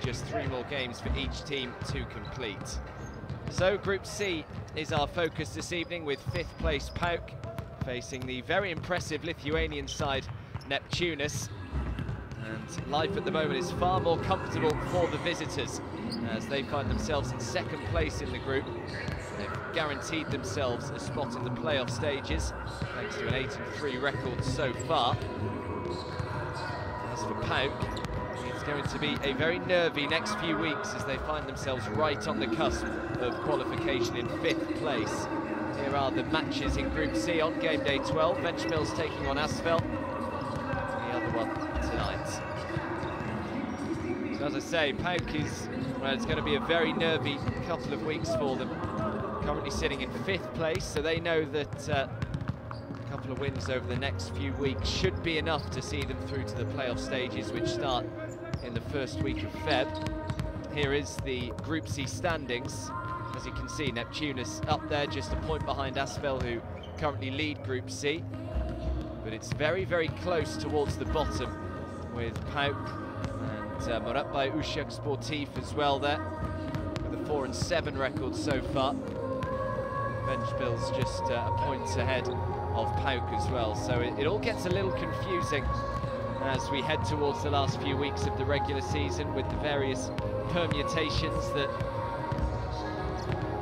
just 3 more games for each team to complete. So Group C is our focus this evening, with 5th place PAOK facing the very impressive Lithuanian side Neptunas. And life at the moment is far more comfortable for the visitors as they find themselves in 2nd place in the group. They've guaranteed themselves a spot in the playoff stages thanks to an 8-3 record so far. As for PAOK, it's going to be a very nervy next few weeks as they find themselves right on the cusp of qualification in 5th place. Here are the matches in Group C on game day 12. Ventspils taking on Asvel. The other one tonight. So as I say, PAOK is, well, it's going to be a very nervy couple of weeks for them. Currently sitting in 5th place, so they know that a couple of wins over the next few weeks should be enough to see them through to the playoff stages, which start in the first week of Feb. Here is the Group C standings. As you can see, Neptunas up there, just a point behind Asvel, who currently lead Group C. But it's very, very close towards the bottom, with PAOK and Moratbai Ushak Sportif as well there, with a 4-7 record so far. Ventspils just a point ahead of PAOK as well. So it all gets a little confusing as we head towards the last few weeks of the regular season, with the various permutations that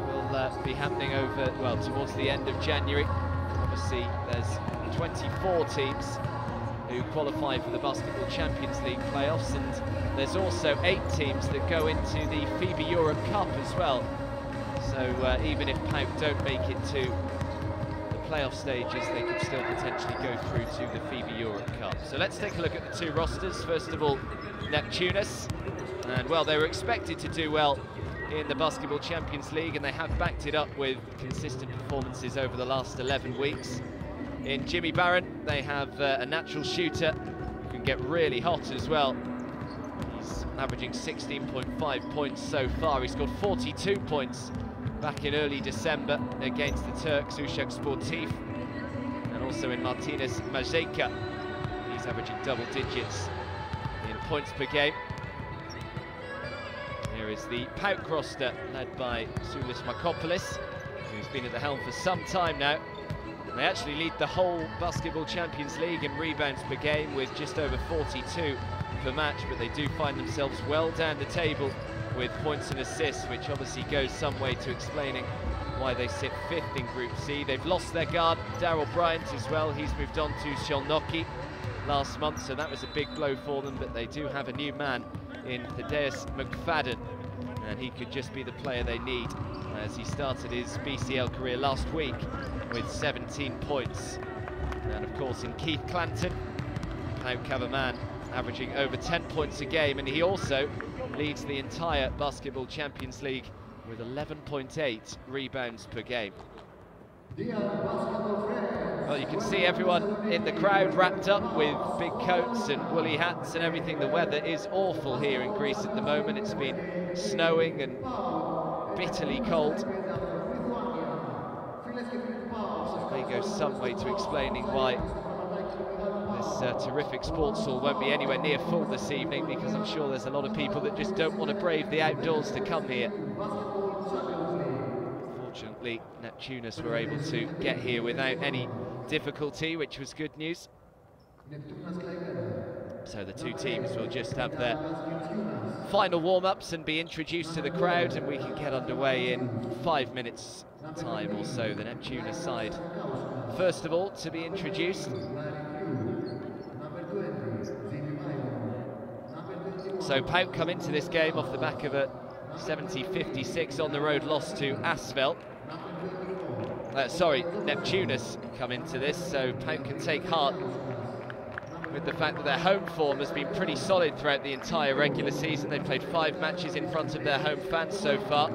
will be happening over, well, towards the end of January. Obviously, there's 24 teams who qualify for the Basketball Champions League playoffs, and there's also 8 teams that go into the FIBA Europe Cup as well. So even if PAOK don't make it to the playoff stages, they could still potentially go through to the FIBA Europe Cup. So let's take a look at the 2 rosters. First of all, Neptunas. And well, they were expected to do well in the Basketball Champions League, and they have backed it up with consistent performances over the last 11 weeks. In Jimmy Barron, they have a natural shooter who can get really hot as well. He's averaging 16.5 points so far. He scored 42 points back in early December against the Turks, Ushak Sportif, and also in Martinez Majeka. He's averaging double digits in points per game. Here is the PAOK roster, led by Sulis Makopoulos, who's been at the helm for some time now. They actually lead the whole Basketball Champions League in rebounds per game with just over 42 per match, but they do find themselves well down the table with points and assists, which obviously goes some way to explaining why they sit 5th in Group C. They've lost their guard, Daryl Bryant, as well. He's moved on to Shelnoki last month, so that was a big blow for them, but they do have a new man in Thaddeus McFadden, and he could just be the player they need, as he started his BCL career last week with 17 points. And of course in Keith Clanton, PAOK have a man averaging over 10 points a game, and he also leads the entire Basketball Champions League with 11.8 rebounds per game. Well, you can see everyone in the crowd wrapped up with big coats and woolly hats and everything. The weather is awful here in Greece at the moment. It's been snowing and bitterly cold. So may go some way to explaining why this terrific sports hall won't be anywhere near full this evening, because I'm sure there's a lot of people that just don't want to brave the outdoors to come here. Fortunately, Neptunas were able to get here without any difficulty, which was good news. So the 2 teams will just have their final warm-ups and be introduced to the crowd, and we can get underway in 5 minutes time or so. The Neptunas side first of all to be introduced. So PAOK come into this game off the back of a 70-56 on the road loss to Asvel. Neptunas come into this, so PAOK can take heart with the fact that their home form has been pretty solid throughout the entire regular season. They've played 5 matches in front of their home fans so far,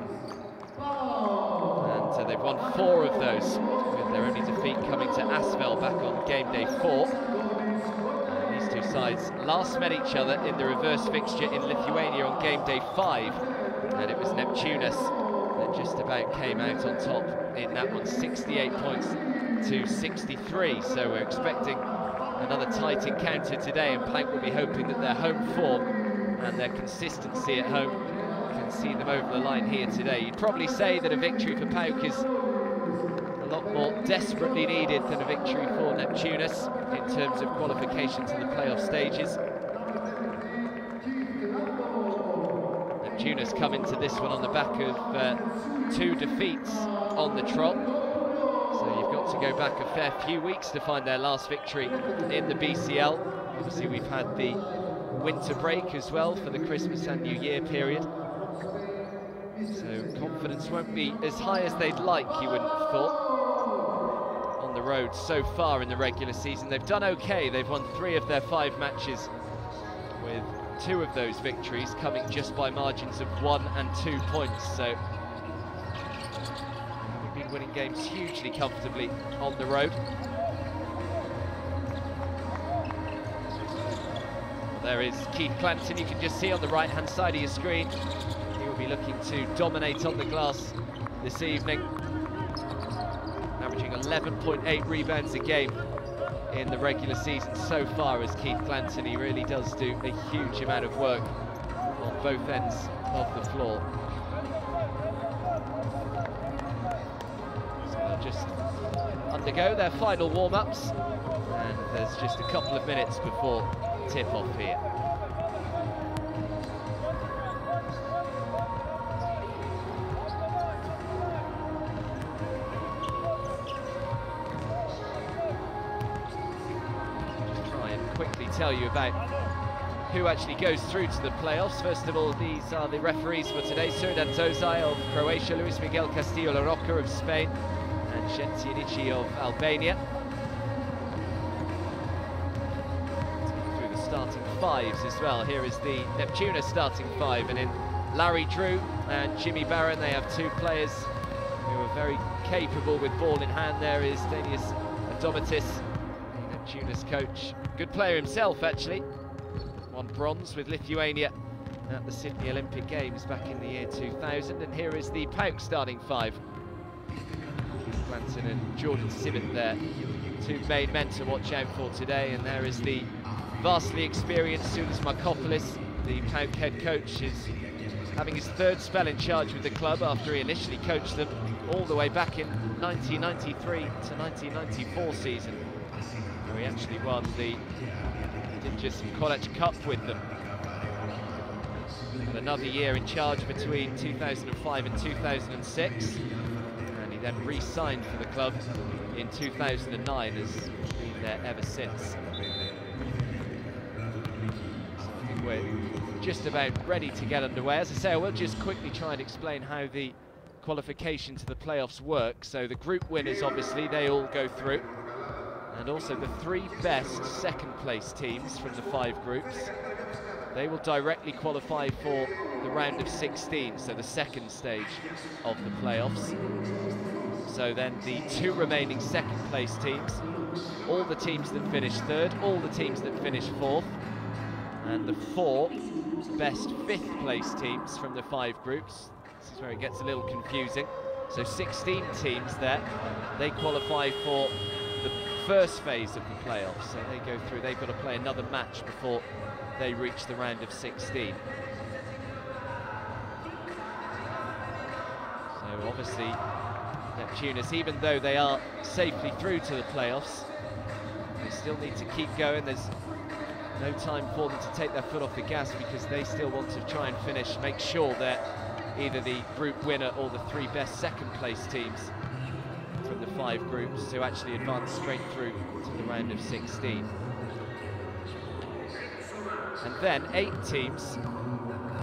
and they've won 4 of those, with their only defeat coming to Asvel back on game day 4. And these 2 sides last met each other in the reverse fixture in Lithuania on game day 5, and it was Neptunas that just about came out on top in that one, 68 points to 63. So we're expecting another tight encounter today, and PAOK will be hoping that their home form and their consistency at home can see them over the line here today. You'd probably say that a victory for PAOK is a lot more desperately needed than a victory for Neptunas in terms of qualification to the playoff stages. Neptunas come into this one on the back of 2 defeats on the trot. So you've got to go back a fair few weeks to find their last victory in the BCL. Obviously we've had the winter break as well for the Christmas and New Year period. So confidence won't be as high as they'd like, you wouldn't have thought, on the road so far in the regular season. They've done okay. They've won 3 of their 5 matches, with 2 of those victories coming just by margins of 1 and 2 points. So they've been winning games hugely comfortably on the road. Well, there is Keith Clanton, you can just see on the right-hand side of your screen. He will be looking to dominate on the glass this evening, averaging 11.8 rebounds a game in the regular season so far as Keith Clanton. He really does do a huge amount of work on both ends of the floor. So they'll just undergo their final warm-ups, and there's just a couple of minutes before tip-off here. Tell you about who actually goes through to the playoffs. First of all, these are the referees for today: Srdan Tozaj of Croatia, Luis Miguel Castillo La Roca of Spain, and Shentsianichi of Albania. Through the starting 5s as well. Here is the Neptunas starting 5, and in Larry Drew and Jimmy Barron, they have 2 players who are very capable with ball in hand. There is Denius Adomatis, Neptunas coach. Good player himself, actually. Won bronze with Lithuania at the Sydney Olympic Games back in the year 2000. And here is the PAOK starting 5. Clanton and Jordan Sibbett there, 2 main men to watch out for today. And there is the vastly experienced Sulis Markopoulos, the PAOK head coach, is having his 3rd spell in charge with the club after he initially coached them all the way back in 1993 to 1994 season. He actually won the Dinges College Cup with them. Had another year in charge between 2005 and 2006, and he then re-signed for the club in 2009, has been there ever since. So I think we're just about ready to get underway. As I say, I will just quickly try and explain how the qualification to the playoffs work. So the group winners, obviously, they all go through. And also the 3 best second-place teams from the 5 groups, they will directly qualify for the round of 16, so the 2nd stage of the playoffs. So then the 2 remaining second-place teams, all the teams that finish 3rd, all the teams that finish 4th, and the 4 best 5th-place teams from the 5 groups. This is where it gets a little confusing. So 16 teams there, they qualify for the first phase of the playoffs, so they go through. They've got to play another match before they reach the round of 16. So obviously Neptunas, even though they are safely through to the playoffs, they still need to keep going. There's no time for them to take their foot off the gas, because they still want to try and finish, make sure they're either the group winner or the 3 best second place teams from the 5 groups to actually advance straight through to the round of 16. And then 8 teams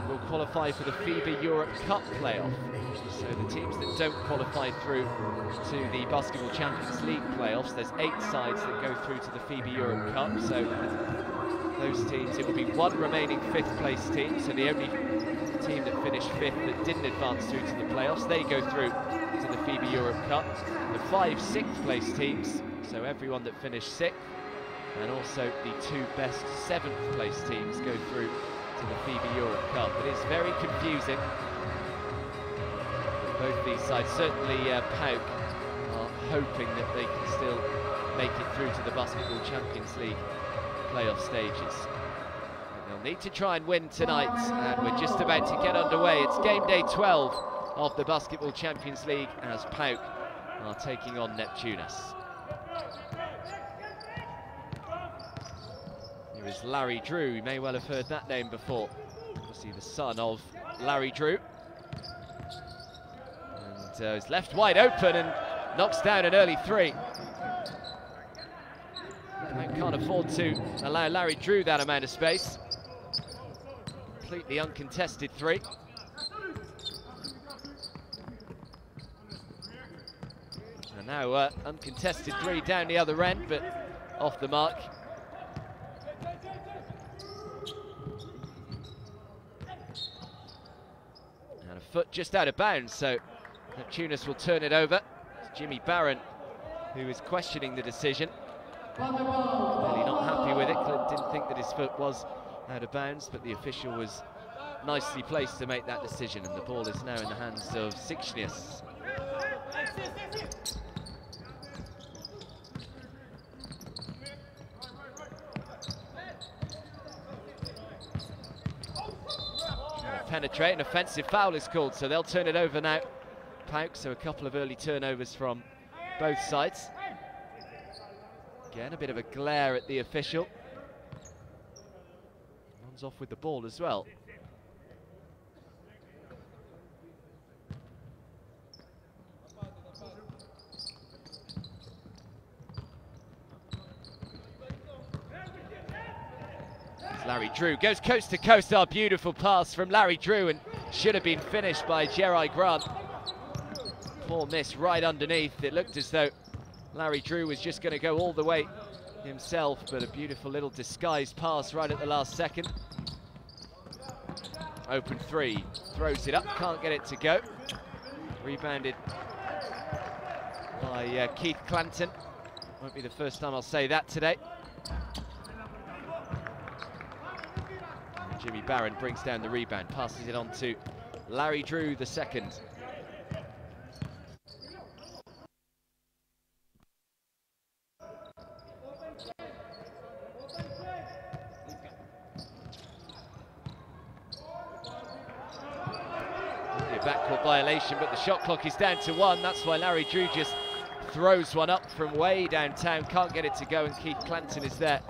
will qualify for the FIBA Europe Cup playoff. So the teams that don't qualify through to the Basketball Champions League playoffs, there's 8 sides that go through to the FIBA Europe Cup. So those teams, it will be 1 remaining 5th place team, so the only team that finished 5th that didn't advance through to the playoffs, they go through to the FIBA Europe Cup. The 5 6th place teams, so everyone that finished 6th, and also the 2 best 7th place teams go through to the FIBA Europe Cup. It is very confusing. Both these sides, certainly PAOK, are hoping that they can still make it through to the Basketball Champions League playoff stages. They'll need to try and win tonight, and we're just about to get underway. It's game day 12 of the Basketball Champions League as PAOK are taking on Neptunas. Here is Larry Drew. You may well have heard that name before. Obviously the son of Larry Drew. And is left wide open and knocks down an early three. Can't afford to allow Larry Drew that amount of space. Completely uncontested three. And now uncontested three down the other end, but off the mark. And a foot just out of bounds, so Nεπτουνας will turn it over. It's Jimmy Barron who is questioning the decision. Really not happy with it. Didn't think that his foot was out of bounds, but the official was nicely placed to make that decision, and the ball is now in the hands of Nεπτουνας. Penetrate, an offensive foul is called, so they'll turn it over now. PAOK, so a couple of early turnovers from both sides. Again, a bit of a glare at the official. Runs off with the ball as well. Larry Drew goes coast to coast. Our beautiful pass from Larry Drew, and should have been finished by Jerry Grant. Poor miss right underneath. It looked as though Larry Drew was just going to go all the way himself, but a beautiful little disguised pass right at the last second. Open three, throws it up, can't get it to go. Rebounded by Keith Clanton. Won't be the first time I'll say that today. And Jimmy Barron brings down the rebound, passes it on to Larry Drew the second. Backcourt violation, but the shot clock is down to 1. That's why Larry Drew just throws one up from way downtown, can't get it to go, and Keith Clanton is there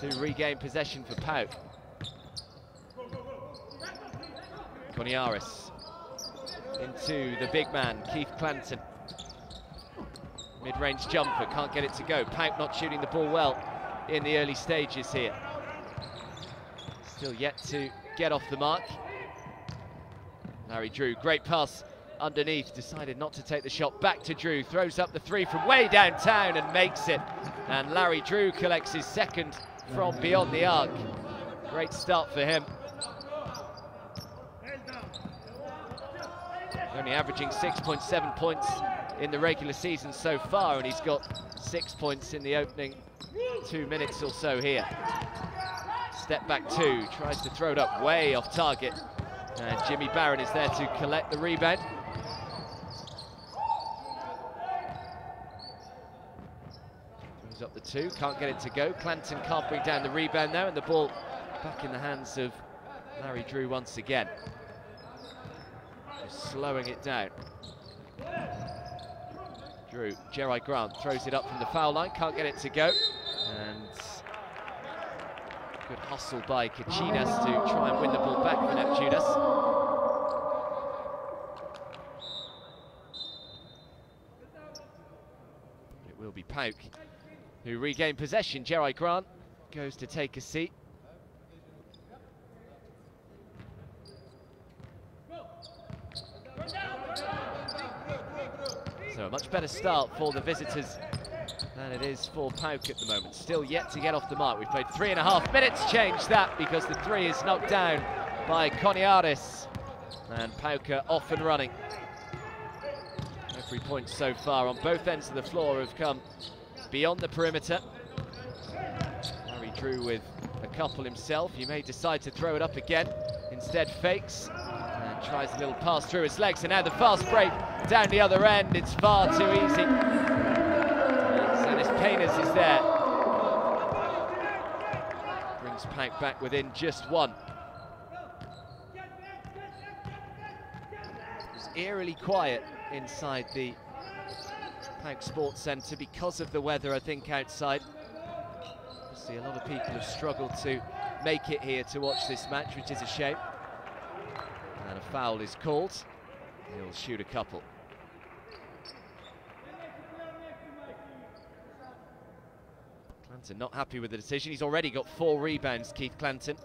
to regain possession for PAOK. Coniaris into the big man, Keith Clanton. Mid-range jumper, can't get it to go. PAOK not shooting the ball well in the early stages here. Still yet to get off the mark. Larry Drew, great pass underneath, decided not to take the shot, back to Drew, throws up the three from way downtown and makes it. And Larry Drew collects his second from beyond the arc. Great start for him. Only averaging 6.7 points in the regular season so far, and he's got 6 points in the opening 2 minutes or so here. Step back two, tries to throw it up way off target. And Jimmy Barron is there to collect the rebound. Throws up the two, can't get it to go. Clanton can't bring down the rebound now, and the ball back in the hands of Larry Drew once again. Just slowing it down. Drew, Jerry Grant throws it up from the foul line, can't get it to go. And good hustle by Nεπτουνας to try and win the ball back for Nεπτουνας. It will be PAOK who regain possession. Jerry Grant goes to take a seat. So a much better start for the visitors than it is for PAOK at the moment. Still yet to get off the mark. We've played 3.5 minutes. Change that because the three is knocked down by Coniaris. And PAOK are off and running. Every point so far on both ends of the floor have come beyond the perimeter. Larry Drew with a couple himself. He may decide to throw it up again. Instead fakes and tries a little pass through his legs. And now the fast break down the other end. It's far too easy. Painers is there. Brings PAOK back within just one. It's eerily quiet inside the PAOK Sports Centre because of the weather, I think, outside. Obviously, a lot of people have struggled to make it here to watch this match, which is a shame. And a foul is called. He'll shoot a couple. Clanton not happy with the decision. He's already got 4 rebounds, Keith Clanton.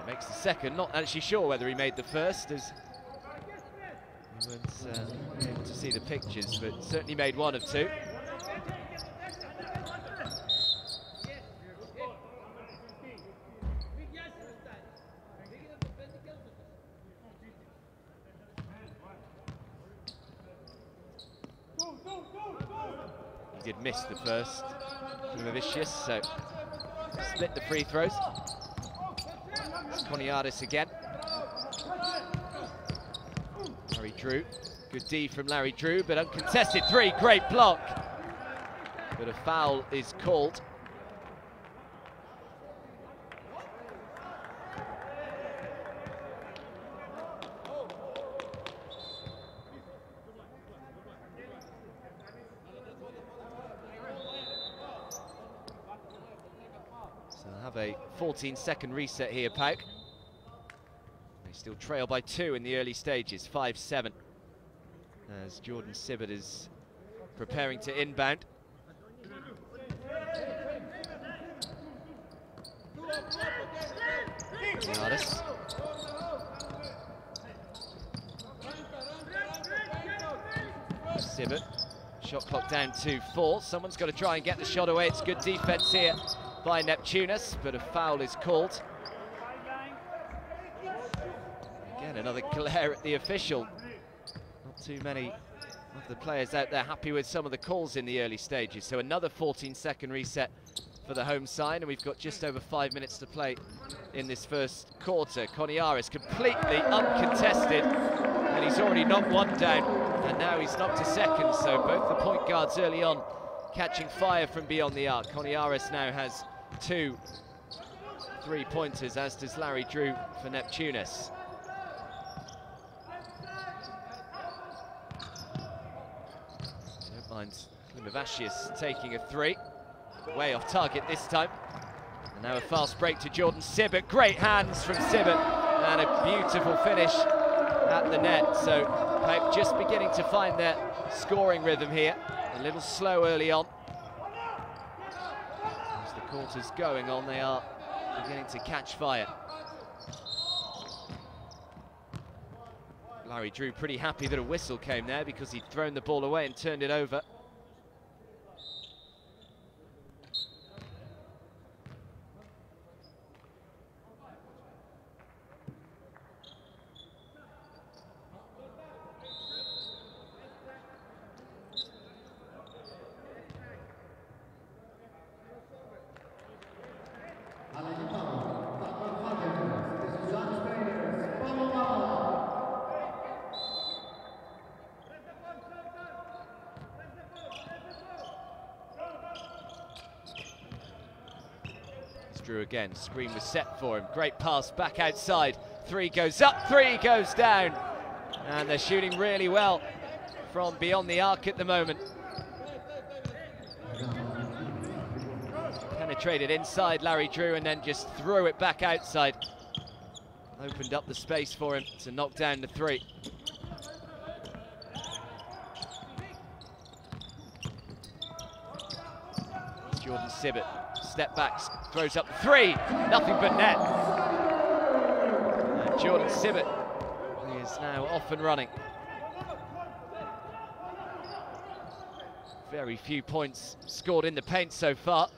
Makes the second, not actually sure whether he made the first, as we weren't able to see the pictures, but certainly made one of 2. He did miss the first from Vicious, so split the free throws. Koniaris again. Larry Drew. Good D from Larry Drew, but uncontested 3. Great block. But a foul is called. So they'll have a 14-second reset here, PAOK. They still trail by 2 in the early stages, 5-7. As Jordan Sibbett is preparing to inbound. Giannis. Sibbett. Shot clock down to 4. Someone's got to try and get the shot away. It's good defense here by Neptunas, but a foul is called. Again, another glare at the official. Not too many of the players out there happy with some of the calls in the early stages. So another 14-second reset for the home side, and we've got just over 5 minutes to play in this first quarter. Koniaris completely uncontested, and he's already knocked one down, and now he's knocked a second. So both the point guards early on catching fire from beyond the arc. Koniaris now has 2 3-pointers, as does Larry Drew for Neptunas. Don't mind Klimavashius taking a 3. Way off target this time. And now a fast break to Jordan Sibbett. Great hands from Sibbett, and a beautiful finish at the net. So PAOK just beginning to find their scoring rhythm here. A little slow early on. As the quarter's going on, they are beginning to catch fire. Larry Drew pretty happy that a whistle came there, because he'd thrown the ball away and turned it over. Drew again, screen was set for him. Great pass back outside. 3 goes up, 3 goes down. And they're shooting really well from beyond the arc at the moment. Penetrated inside Larry Drew and then just threw it back outside. Opened up the space for him to knock down the 3. Jordan Sibbett, step backs, throws up 3, nothing but net. And Jordan Sibbett, he is now off and running. Very few points scored in the paint so far.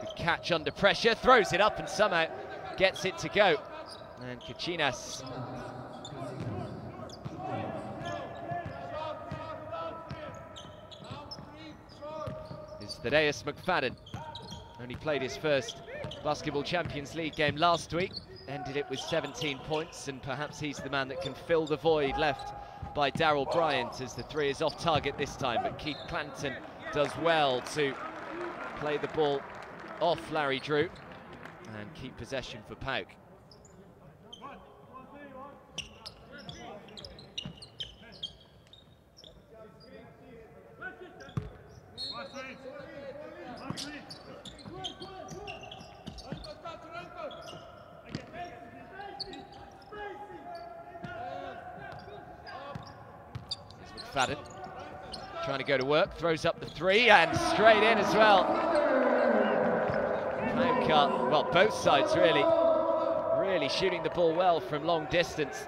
Good catch under pressure, throws it up and somehow gets it to go. And Kachinas Thaddeus McFadden only played his first Basketball Champions League game last week, ended it with 17 points, and perhaps he's the man that can fill the void left by Daryl Bryant, as the three is off target this time. But Keith Clanton does well to play the ball off Larry Drew and keep possession for PAOK. McFadden trying to go to work, throws up the three and straight in as well. PAOK, well, both sides really shooting the ball well from long distance.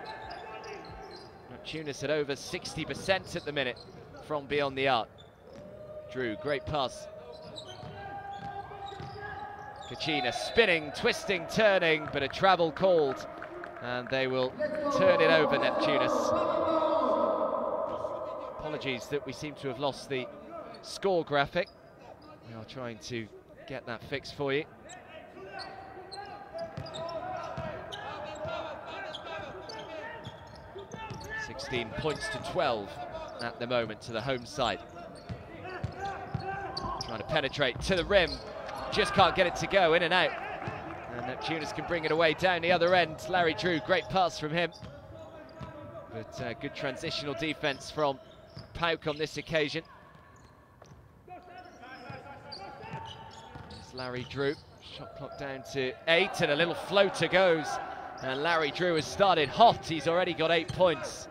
Neptunas at over 60% at the minute from beyond the arc. Drew, great pass. Kachina spinning, twisting, turning, but a travel called, and they will turn it over, Neptunas. Apologies that we seem to have lost the score graphic. We are trying to get that fixed for you. (16 points to 12 at the moment to the home side. Trying to penetrate to the rim, just can't get it to go, in and out. And Neptunas can bring it away down the other end. Larry Drew, great pass from him. But good transitional defense from PAOK on this occasion. It's Larry Drew, shot clock down to 8, and a little floater goes. And Larry Drew has started hot, he's already got 8 points.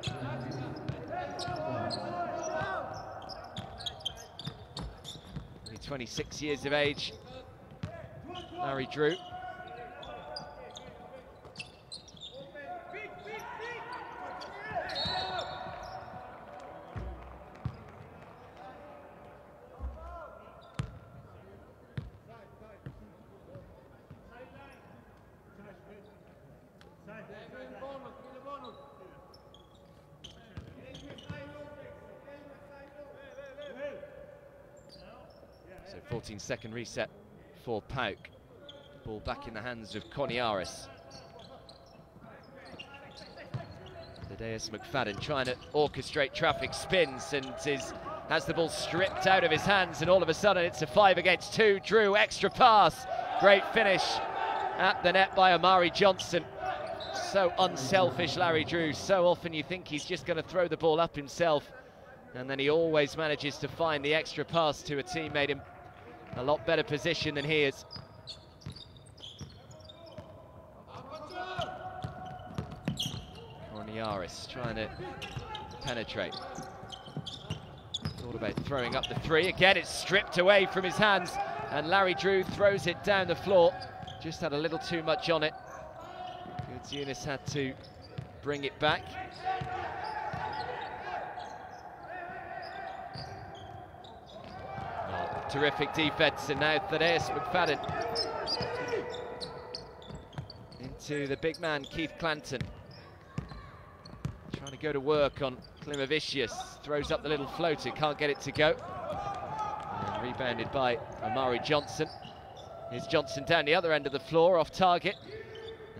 Only 26 years of age, Larry Drew. So 14-second reset for PAOK. Ball back in the hands of Koniaris. Thaddeus McFadden trying to orchestrate traffic, spins and has the ball stripped out of his hands, and all of a sudden it's a 5 against 2. Drew, extra pass, great finish at the net by Amari Johnson. So unselfish, Larry Drew. So often you think he's just going to throw the ball up himself, and then he always manages to find the extra pass to a teammate in a lot better position than he is. Koniaris trying to penetrate. Thought about throwing up the three. Again, it's stripped away from his hands, and Larry Drew throws it down the floor. Just had a little too much on it. Yunus had to bring it back. Oh, terrific defense, and now Thaddeus McFadden into the big man Keith Clanton. Trying to go to work on Klimavicius, throws up the little floater, can't get it to go. And rebounded by Amari Johnson. Here's Johnson down the other end of the floor, off target.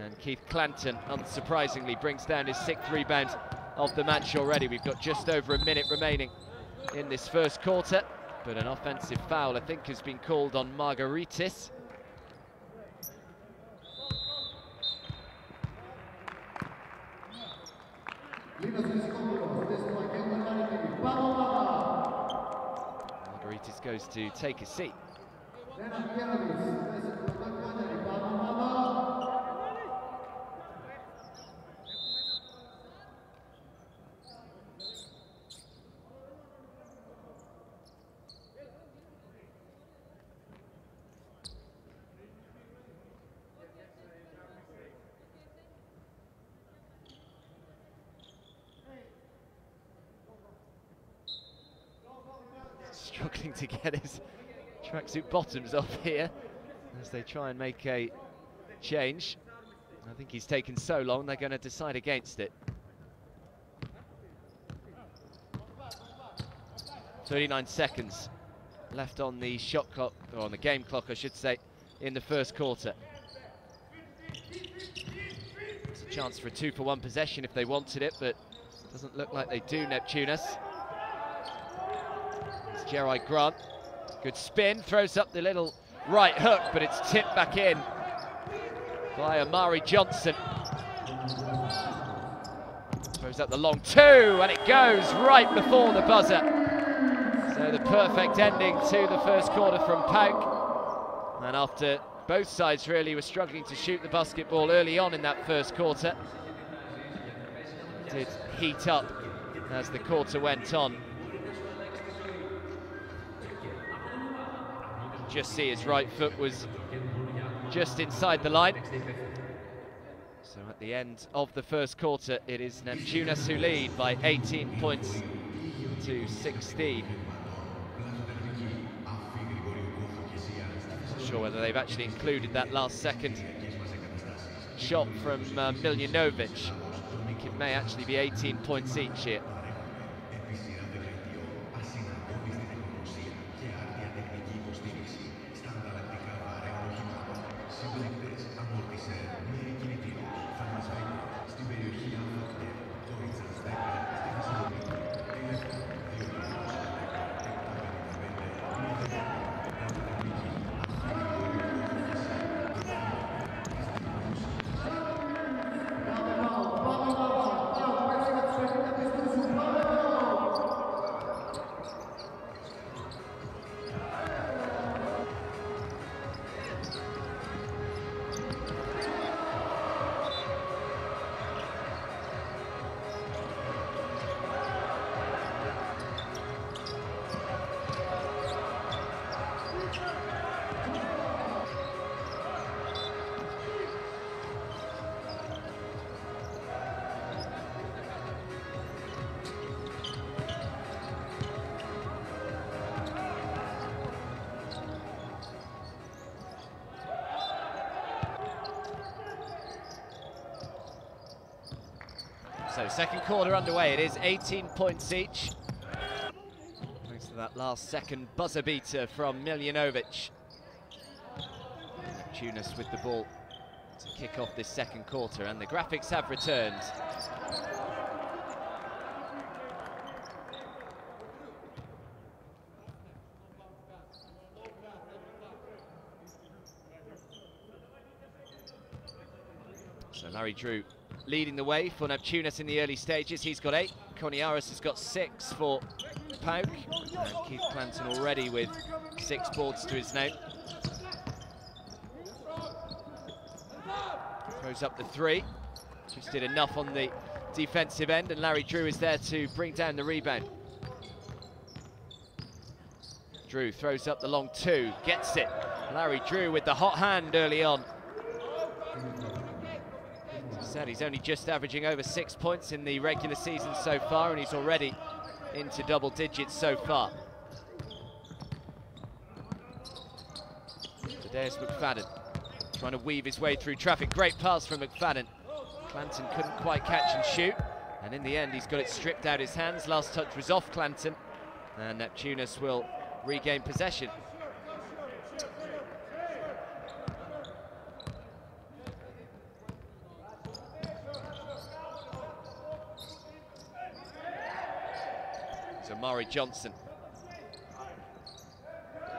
And Keith Clanton, unsurprisingly, brings down his 6th rebound of the match already. We've got just over a minute remaining in this first quarter, but an offensive foul, I think, has been called on Margaritis. Margaritis goes to take a seat. Struggling to get his tracksuit bottoms off here as they try and make a change. I think he's taken so long, they're going to decide against it. 39 seconds left on the shot clock, or on the game clock, I should say, in the first quarter. It's a chance for a 2-for-1 possession if they wanted it, but doesn't look like they do, Neptunas. It's Gerard Grant. Good spin, throws up the little right hook, but it's tipped back in by Amari Johnson. Throws up the long two, and it goes right before the buzzer. So the perfect ending to the first quarter from PAOK. And after both sides really were struggling to shoot the basketball early on in that first quarter, it did heat up as the quarter went on. Just see his right foot was just inside the line. So at the end of the first quarter, it is Nεπτουνας who lead by 18 points to 16. Not sure whether they've actually included that last second shot from Miljanovic. I think it may actually be 18 points each here. So second quarter underway, it is 18 points each. Thanks to that last second buzzer beater from Miljanovic. Nεπτουνας with the ball to kick off this second quarter, and the graphics have returned. So Larry Drew leading the way for Nεπτουνας in the early stages. He's got 8. Koniaris has got 6 for PAOK. And Keith Clanton already with 6 boards to his name. Throws up the 3. Just did enough on the defensive end, and Larry Drew is there to bring down the rebound. Drew throws up the long 2, gets it. Larry Drew with the hot hand early on. Said he's only just averaging over 6 points in the regular season so far, and he's already into double digits so far. There's McFadden trying to weave his way through traffic. Great pass from McFadden. Clanton couldn't quite catch and shoot, and in the end he's got it stripped out his hands. Last touch was off Clanton, and Nεπτουνας will regain possession. Amari Johnson.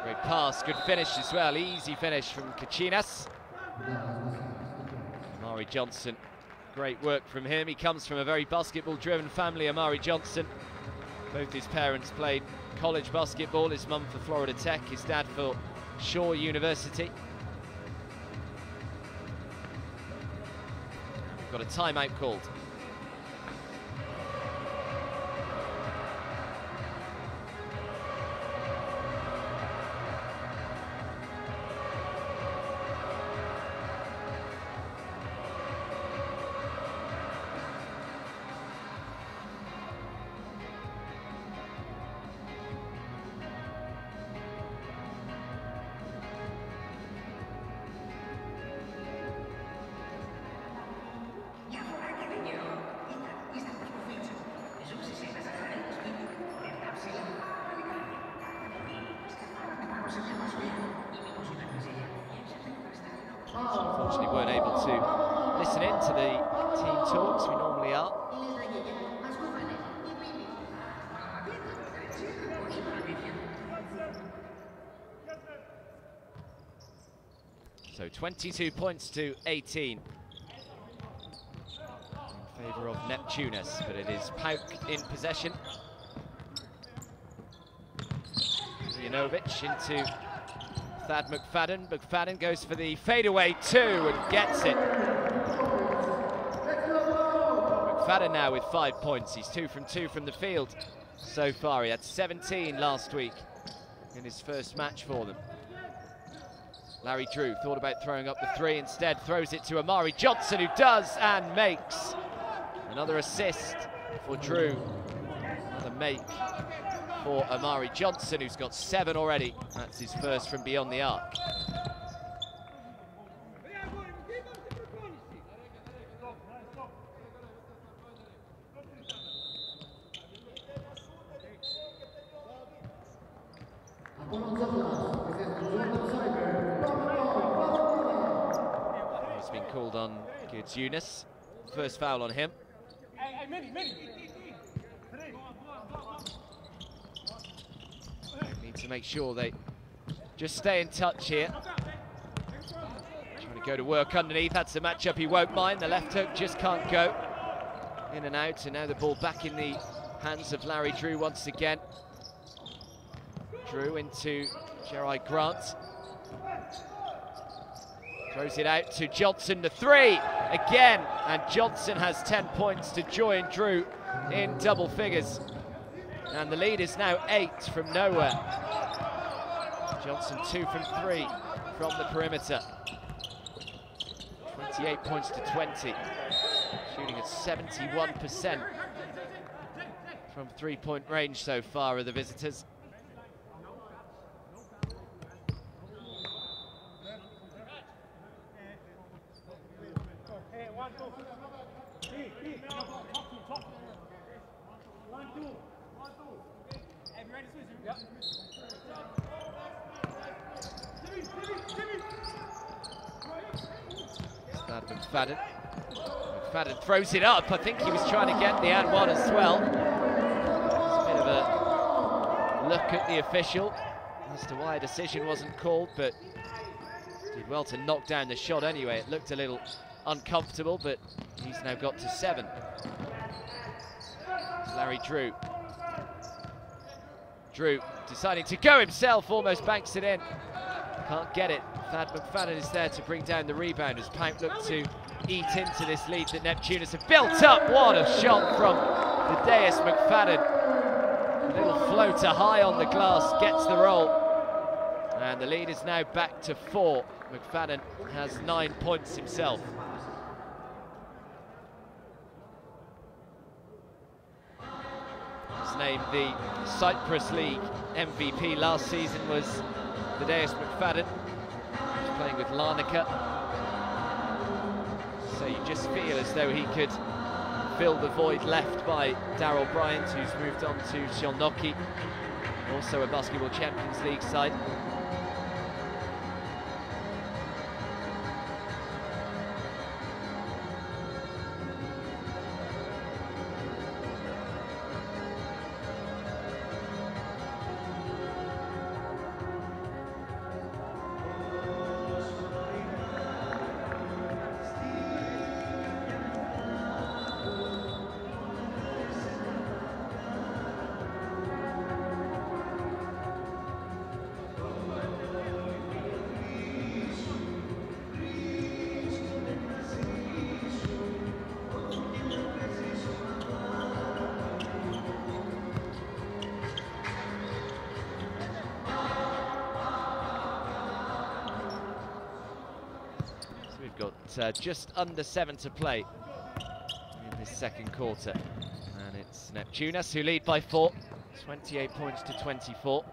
Great pass, good finish as well. Easy finish from Kachinas. Amari Johnson, great work from him. He comes from a very basketball-driven family, Amari Johnson. Both his parents played college basketball. His mum for Florida Tech, his dad for Shaw University. We've got a timeout called. Unfortunately weren't able to listen in to the team talks we normally are. So 22 points to 18 in favour of Neptunas, but it is PAOK in possession. Janovic into Thad McFadden. McFadden goes for the fadeaway too and gets it. McFadden now with 5 points. He's 2 from 2 from the field so far. He had 17 last week in his first match for them. Larry Drew thought about throwing up the 3, instead throws it to Amari Johnson, who does and makes. Another assist for Drew. Another make for Amari Johnson, who's got 7 already. That's his first from beyond the arc. He's been called on Yunus. First foul on him. Need to make sure they just stay in touch here. Trying to go to work underneath. That's a matchup he won't mind. The left hook just can't go. In and out, and now the ball back in the hands of Larry Drew once again. Drew into Gerard Grant. Throws it out to Johnson, the 3 again, and Johnson has 10 points to join Drew in double figures. And the lead is now 8 from nowhere. Johnson 2 from 3 from the perimeter. 28 points to 20. Shooting at 71% from 3-point range so far are the visitors. McFadden. McFadden throws it up. I think he was trying to get the and one as well. It's a bit of a look at the official as to why a decision wasn't called, but did well to knock down the shot anyway. It looked a little uncomfortable, but he's now got to 7. Larry Drew. Drew deciding to go himself, almost banks it in. Can't get it. Thad McFadden is there to bring down the rebound as PAOK look to eat into this lead that Neptunas have built up. What a shot from the Deus McFadden. A little floater high on the glass, gets the roll. And the lead is now back to 4. McFadden has 9 points himself. His name, the Cyprus League MVP last season, was the Deus McFadden. He's playing with Larnaca. So you just feel as though he could fill the void left by Darryl Bryant, who's moved on to Siolnoki, also a Basketball Champions League side. Just under 7 to play in this second quarter, and it's Neptunas who lead by 4, 28 points to 24.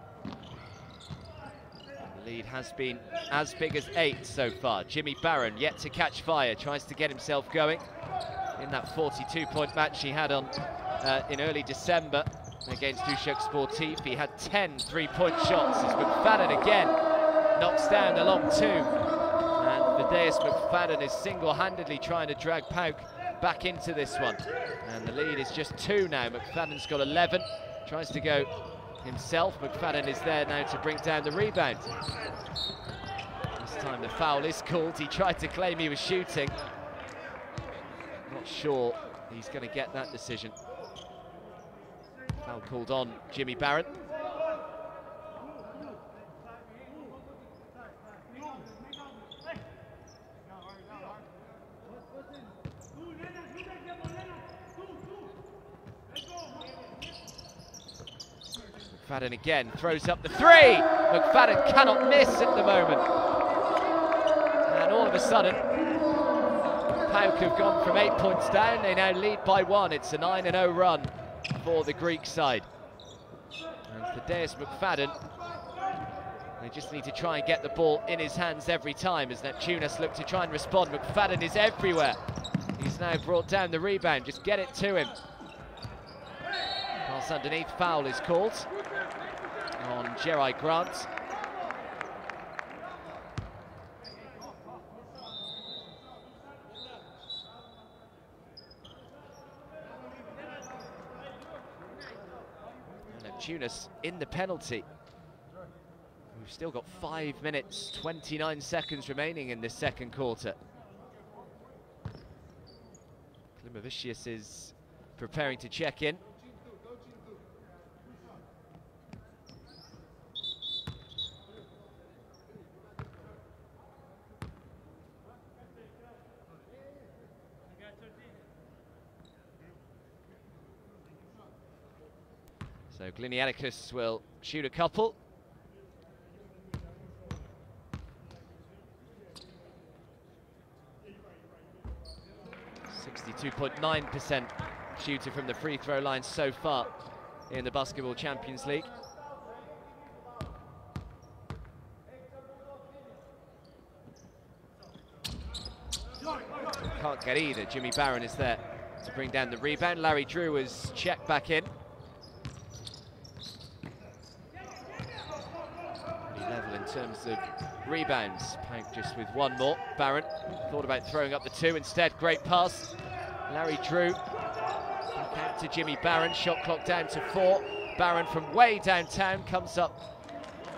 The lead has been as big as 8 so far. Jimmy Barron yet to catch fire, tries to get himself going in that 42-point match he had on in early December against Ushak Sportif. He had 10 3-point shots as McFadden again knocks down the long 2. And Thaddeus McFadden is single-handedly trying to drag PAOK back into this one. And the lead is just 2 now. McFadden's got 11, tries to go himself. McFadden is there now to bring down the rebound. This time the foul is called. He tried to claim he was shooting. Not sure he's going to get that decision. Foul called on Jimmy Barron. McFadden again throws up the 3. McFadden cannot miss at the moment. And all of a sudden, PAOK have gone from 8 points down. They now lead by 1. It's a 9-0 run for the Greek side. And Thaddeus McFadden, they just need to try and get the ball in his hands every time as Neptunas look to try and respond. McFadden is everywhere. He's now brought down the rebound. Just get it to him. Pass underneath, foul is called on Jerai Grant. Neptunas in the penalty. We've still got 5 minutes, 29 seconds remaining in this second quarter. Klimavicius is preparing to check in. So Glinianicus will shoot a couple. .9% shooter from the free throw line so far in the Basketball Champions League. Can't get either. Jimmy Barron is there to bring down the rebound. Larry Drew was checked back in. Pretty level in terms of rebounds. PAOK just with 1 more. Barron thought about throwing up the 2 instead. Great pass. Larry Drew back out to Jimmy Barron. Shot clock down to 4. Barron from way downtown comes up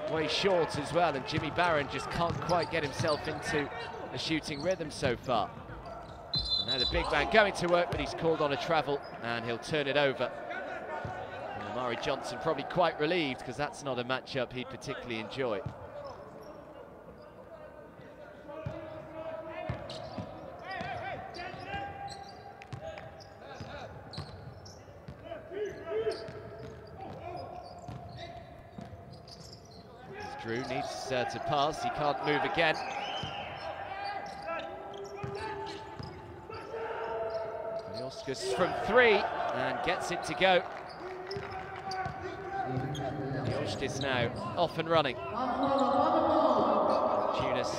way short as well, and Jimmy Barron just can't quite get himself into a shooting rhythm so far. And now the big man going to work, but he's called on a travel and he'll turn it over. And Amari Johnson probably quite relieved because that's not a matchup he'd particularly enjoy. Drew needs to pass, he can't move again. Joskus from 3 and gets it to go. Jost is now off and running. Tunis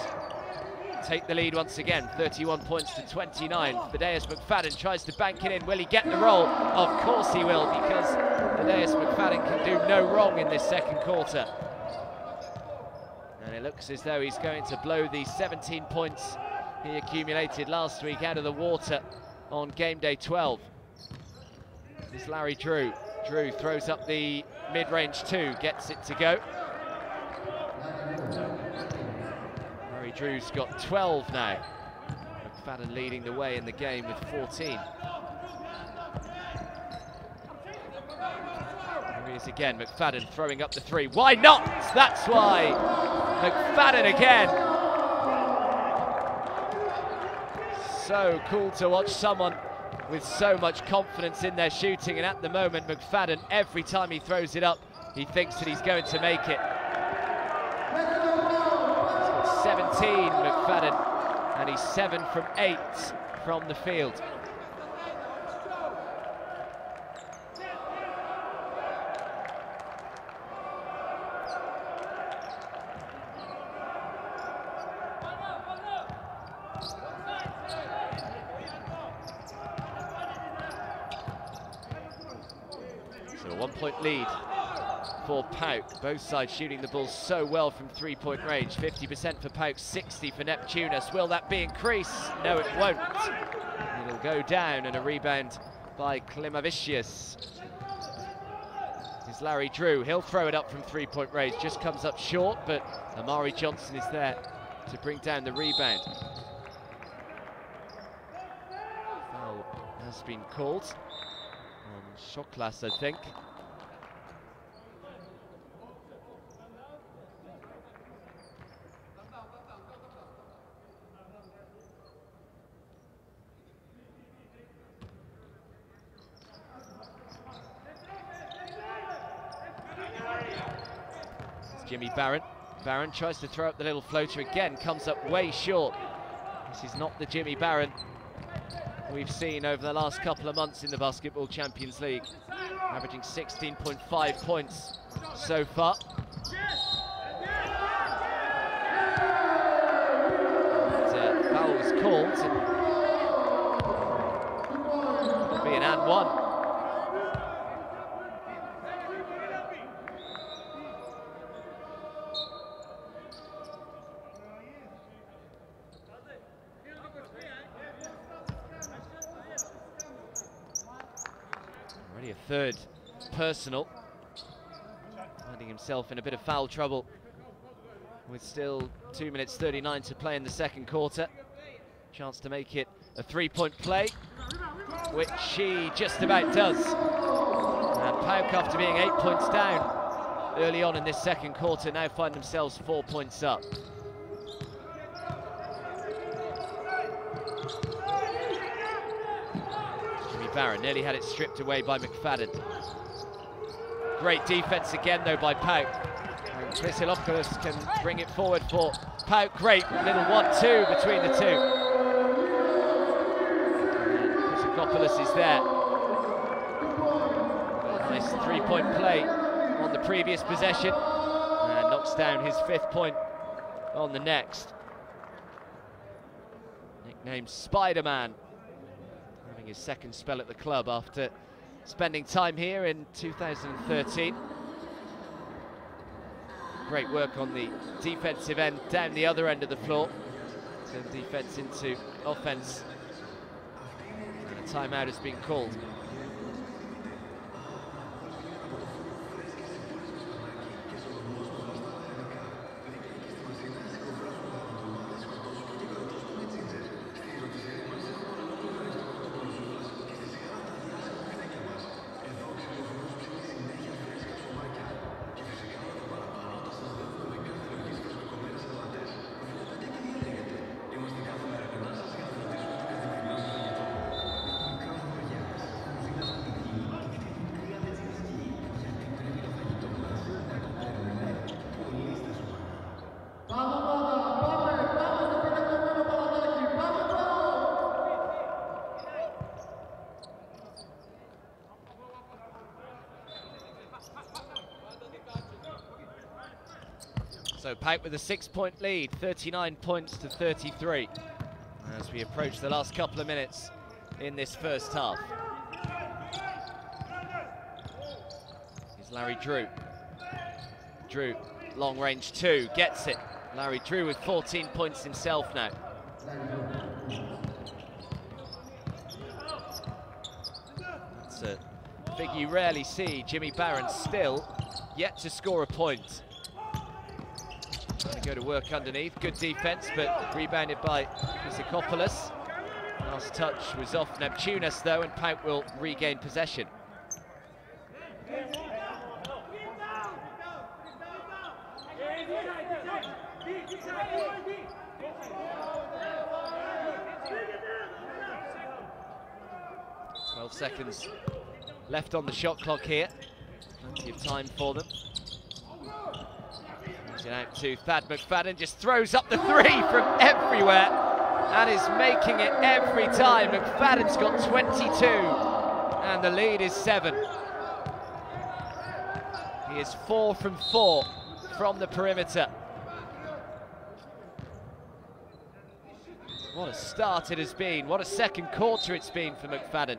take the lead once again, 31 points to 29. Thaddeus McFadden tries to bank it in. Will he get the roll? Of course he will, because Thaddeus McFadden can do no wrong in this second quarter. And it looks as though he's going to blow the 17 points he accumulated last week out of the water on game day 12. This is Larry Drew. Drew throws up the mid-range 2, gets it to go. Larry Drew's got 12 now. McFadden leading the way in the game with 14. Here he is again, McFadden throwing up the 3. Why not? That's why. McFadden again. So cool to watch someone with so much confidence in their shooting, and at the moment McFadden, every time he throws it up, he thinks that he's going to make it. He's got 17, McFadden, and he's 7 from 8 from the field. So a 1-point lead for PAOK. Both sides shooting the ball so well from three-point range. 50% for PAOK, 60 for Neptunas. Will that be increased? No, it won't. It'll go down, and a rebound by Klimavicius. Here's Larry Drew. He'll throw it up from three-point range. Just comes up short, but Amari Johnson is there to bring down the rebound. Foul has been called on Shoklas, I think. Jimmy Barron. Barron tries to throw up the little floater again, comes up way short. This is not the Jimmy Barron we've seen over the last couple of months in the Basketball Champions League. Averaging 16.5 points so far. And, foul was called. It'll be an and one. A third personal, finding himself in a bit of foul trouble with still 2 minutes 39 to play in the second quarter. Chance to make it a three-point play, which he just about does. And PAOK, after being 8 points down early on in this second quarter, now find themselves 4 points up. Barron nearly had it stripped away by McFadden. Great defense again though by PAOK. And Vasilopoulos can bring it forward for PAOK. Great little 1-2 between the two. Vasilopoulos is there. Nice three-point play on the previous possession. And knocks down his 5th point on the next. Nicknamed Spider-Man. His second spell at the club after spending time here in 2013. Great work on the defensive end, down the other end of the floor. Turn defense into offense. And a timeout has been called. So PAOK with a 6-point lead, 39 points to 33, as we approach the last couple of minutes in this first half. Here's Larry Drew. Drew, long range 2, gets it. Larry Drew with 14 points himself now. That's a figure you rarely see. Jimmy Barron still yet to score a point. Trying to go to work underneath. Good defense, but rebounded by Vasilopoulos. Last touch was off Neptunas, though, and PAOK will regain possession. "12 seconds left on the shot clock here. Plenty of time for them. It out to Thad McFadden, just throws up the 3 from everywhere and is making it every time. McFadden's got 22 and the lead is 7. He is 4 from 4 from the perimeter. What a start it has been. What a second quarter it's been for McFadden.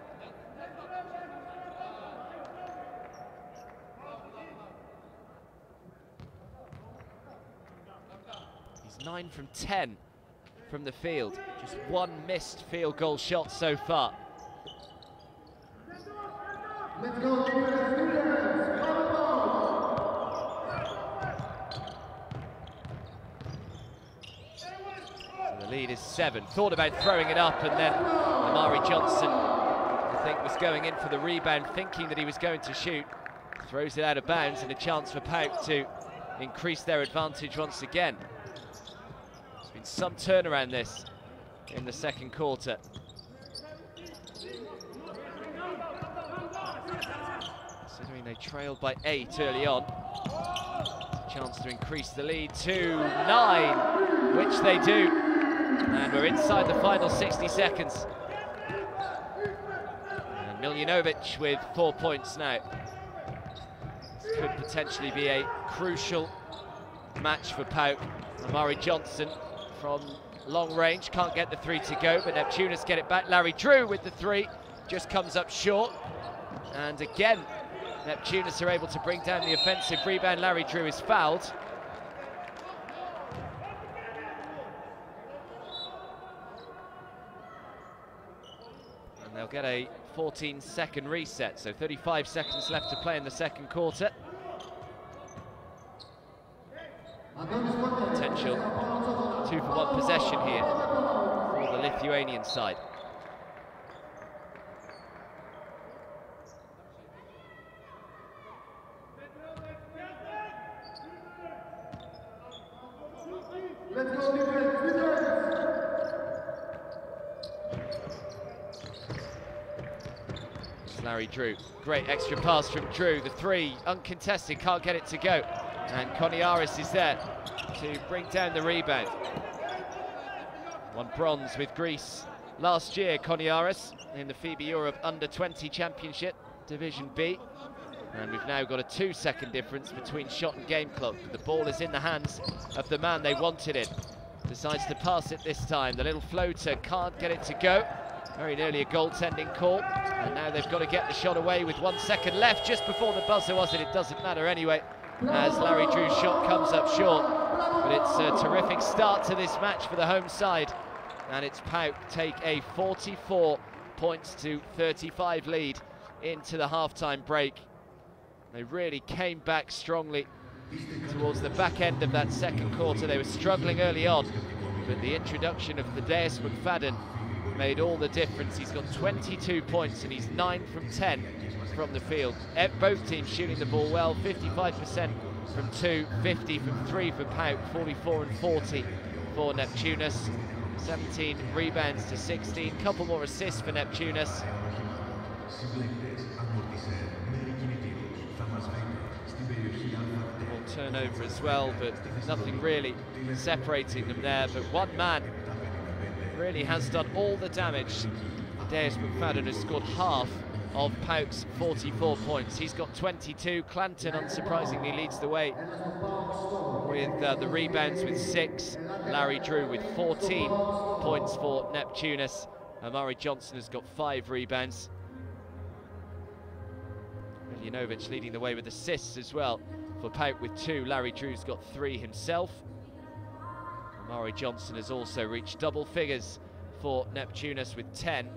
He's 9 from 10 from the field. Just one missed field goal shot so far. So the lead is 7. Thought about throwing it up, and then Amari Johnson, I think, was going in for the rebound, thinking that he was going to shoot. Throws it out of bounds, and a chance for PAOK to increase their advantage once again. There's been some turnaround this in the second quarter. Considering they trailed by 8 early on. Chance to increase the lead to 9, which they do. And we're inside the final 60 seconds. And Miljanovic with 4 points now. This could potentially be a crucial match for PAOK. Amari Johnson from long range, can't get the 3 to go, but Neptunas get it back. Larry Drew with the 3, just comes up short. And again, Neptunas are able to bring down the offensive rebound. Larry Drew is fouled. And they'll get a 14-second reset, so 35 seconds left to play in the second quarter. Potential 2-for-1 possession here for the Lithuanian side. Larry Drew, great extra pass from Drew, the 3 uncontested, can't get it to go, and Koniaris is there to bring down the rebound. Won bronze with Greece last year, Koniaris, in the FIBA Europe Under-20 Championship, Division B, and we've now got a 2-second difference between shot and game clock. The ball is in the hands of the man they wanted it. Decides to pass it this time, the little floater, can't get it to go. Very nearly a goaltending call, and now they've got to get the shot away with 1 second left. Just before the buzzer, was it? It doesn't matter anyway, as Larry Drew's shot comes up short. But it's a terrific start to this match for the home side, and it's PAOK take a 44 points to 35 lead into the half-time break. They really came back strongly towards the back end of that second quarter. They were struggling early on, but the introduction of Thaddeus McFadden made all the difference. He's got 22 points and he's 9 from 10 from the field. Both teams shooting the ball well, 55% from 2, 50 from 3 for PAOK, 44 and 40 for Neptunas. 17 rebounds to 16, couple more assists for Neptunas. Ball turnover as well, but nothing really separating them there. But one man really has done all the damage. Thaddeus McFadden has scored half of PAOK's 44 points. He's got 22. Clanton, unsurprisingly, leads the way with the rebounds with 6. Larry Drew with 14 points for Neptunas. Amari Johnson has got 5 rebounds. Miljanovic leading the way with assists as well for PAOK with 2. Larry Drew's got 3 himself. Amari Johnson has also reached double figures for Neptunas with 10.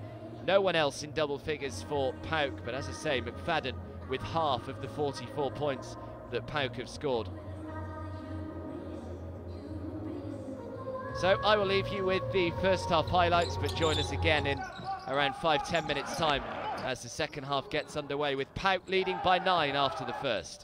No one else in double figures for PAOK, but as I say, McFadden with half of the 44 points that PAOK have scored. So I will leave you with the first half highlights, but join us again in around 5-10 minutes time as the second half gets underway, with PAOK leading by 9 after the first.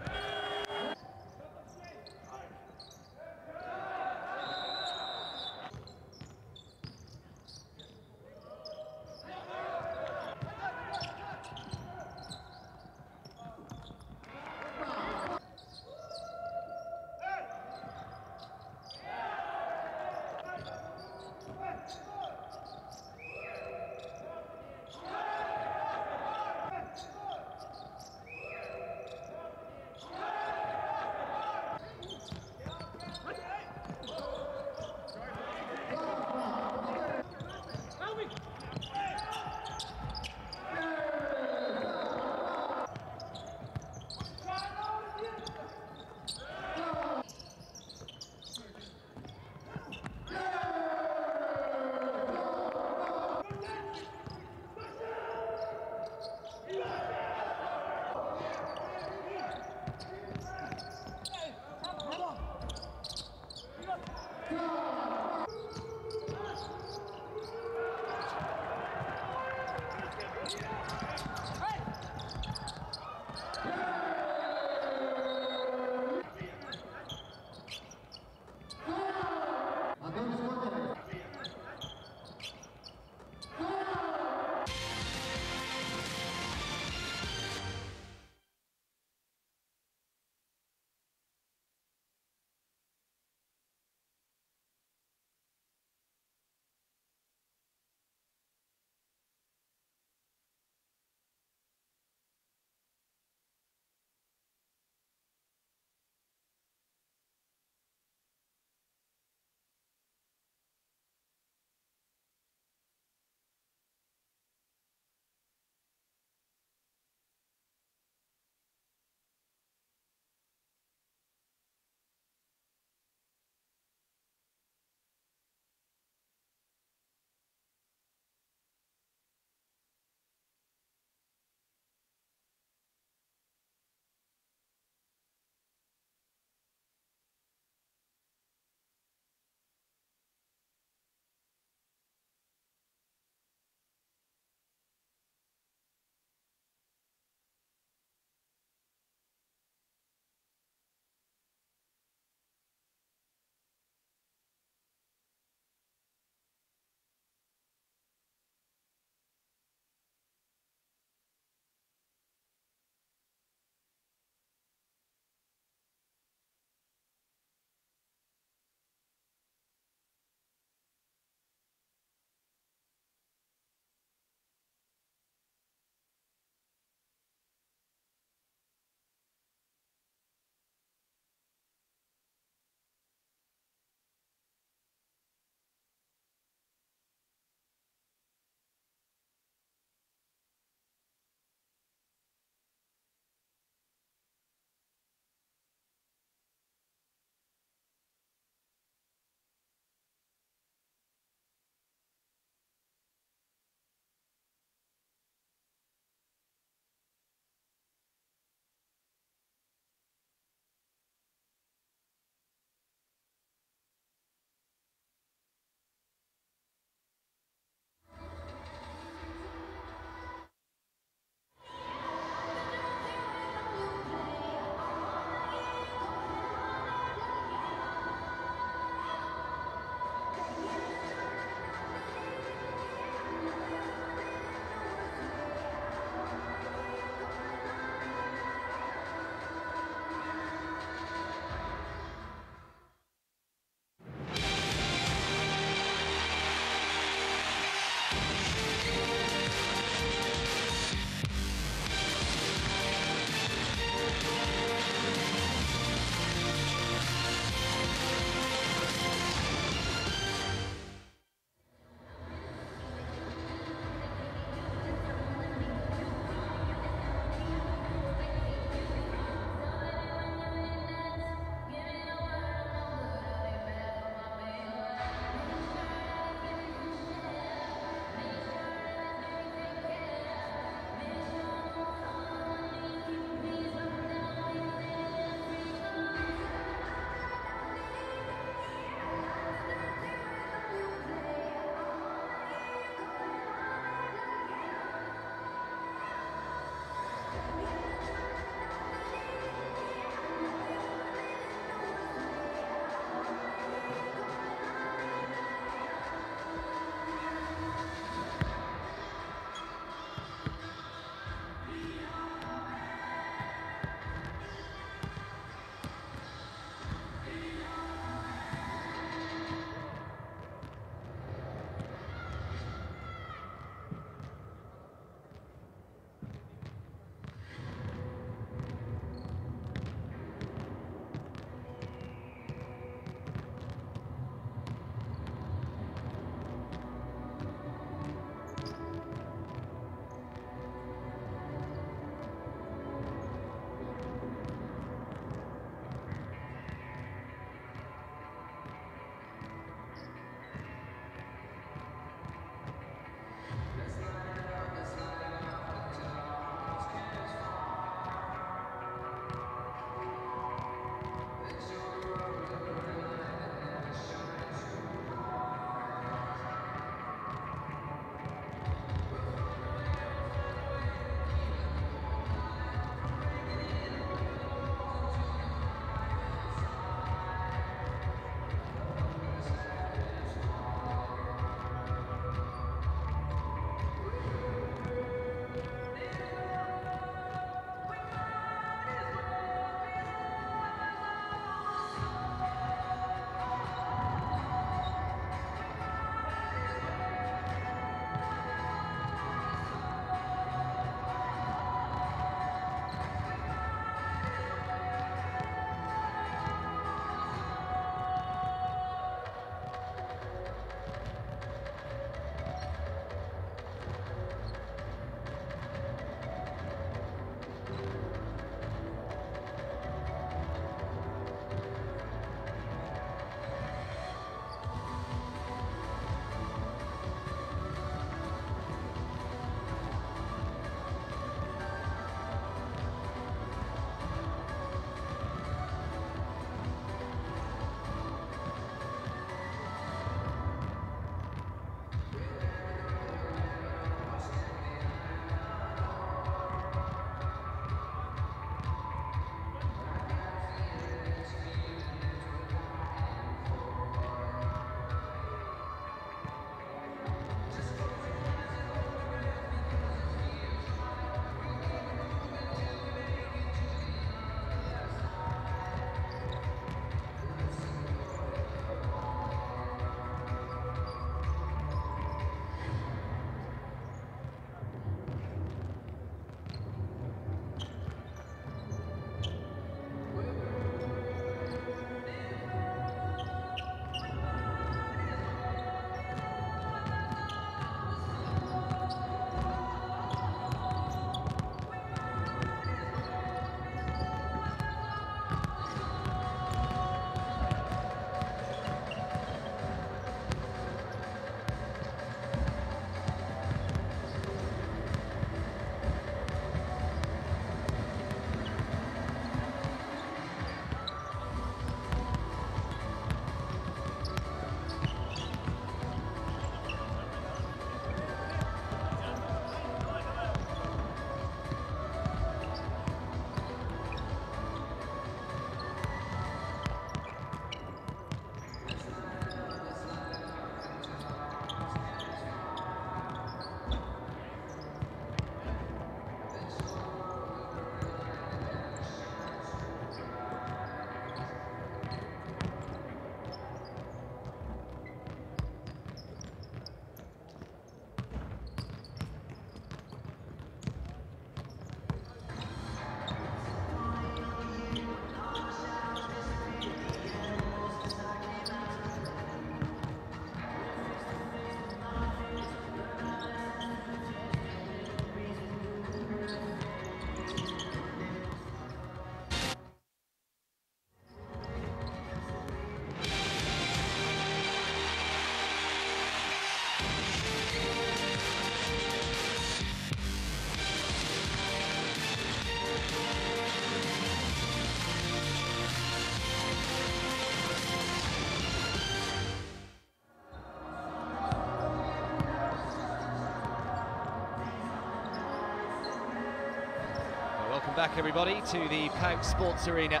Welcome back, everybody, to the PAOK Sports Arena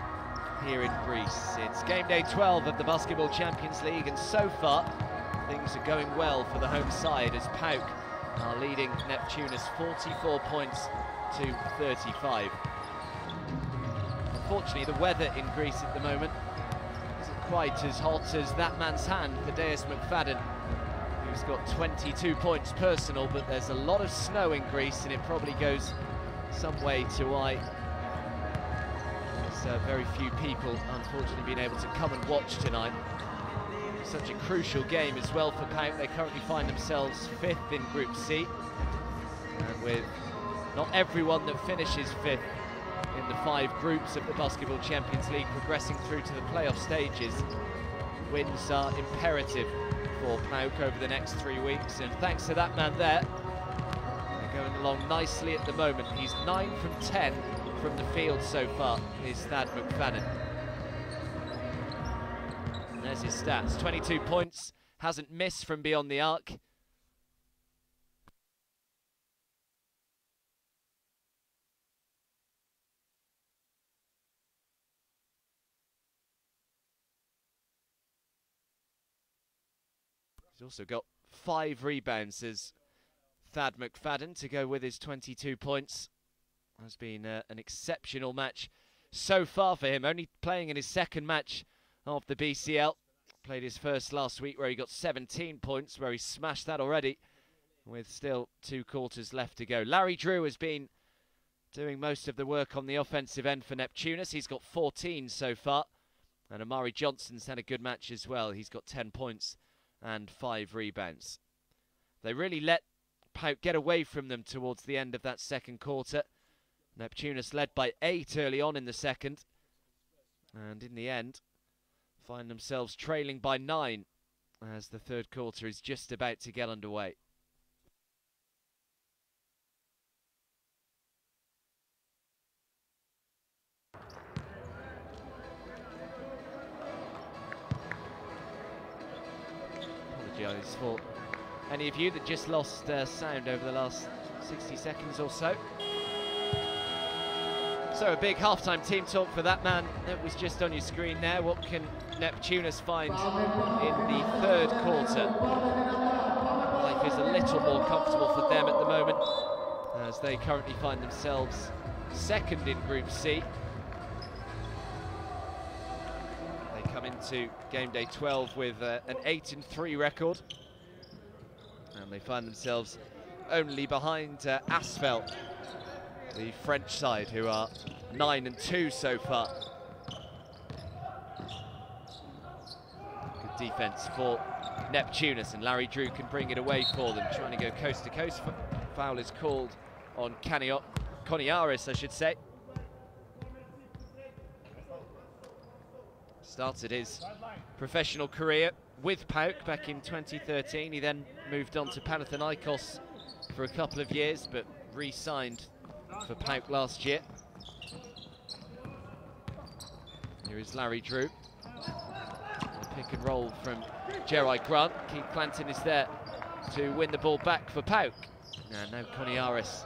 here in Greece. It's game day 12 of the Basketball Champions League, and so far things are going well for the home side as PAOK are leading Neptunas 44 points to 35. Unfortunately, the weather in Greece at the moment isn't quite as hot as that man's hand, Thaddeus McFadden, who's got 22 points personal, but there's a lot of snow in Greece and it probably goes some way to why there's very few people unfortunately being able to come and watch tonight. Such a crucial game as well for PAOK. They currently find themselves 5th in Group C, and with not everyone that finishes 5th in the 5 groups of the Basketball Champions League progressing through to the playoff stages, wins are imperative for PAOK over the next 3 weeks, and thanks to that man there, going along nicely at the moment. He's 9 from 10 from the field so far, is Thad McFadden. And there's his stats, 22 points, hasn't missed from beyond the arc. He's also got 5 rebounds as Thad McFadden to go with his 22 points. Has been an exceptional match so far for him, only playing in his 2nd match of the BCL. Played his first last week where he got 17 points, where he smashed that already, with still 2 quarters left to go. Larry Drew has been doing most of the work on the offensive end for Neptunas. He's got 14 so far, and Amari Johnson's had a good match as well. He's got 10 points and 5 rebounds. They really let PAOK get away from them towards the end of that 2nd quarter. Neptunas led by 8 early on in the 2nd, and in the end find themselves trailing by 9 as the 3rd quarter is just about to get underway. Apologise for any of you that just lost sound over the last 60 seconds or so. So a big half-time team talk for that man that was just on your screen there. What can Neptunas find in the 3rd quarter? Life is a little more comfortable for them at the moment, as they currently find themselves 2nd in Group C. They come into game day 12 with an 8-3 record, and they find themselves only behind Asphalt, the French side, who are 9-2 so far. Good defense for Neptunas, and Larry Drew can bring it away for them, trying to go coast to coast. Foul is called on Koniaris, I should say. Started his professional career with PAOK back in 2013. He then moved on to Panathinaikos for a couple of years, but re-signed for PAOK last year. Here is Larry Drew. A pick and roll from Gerard Grant. Keith Clanton is there to win the ball back for PAOK. And now Koniaris.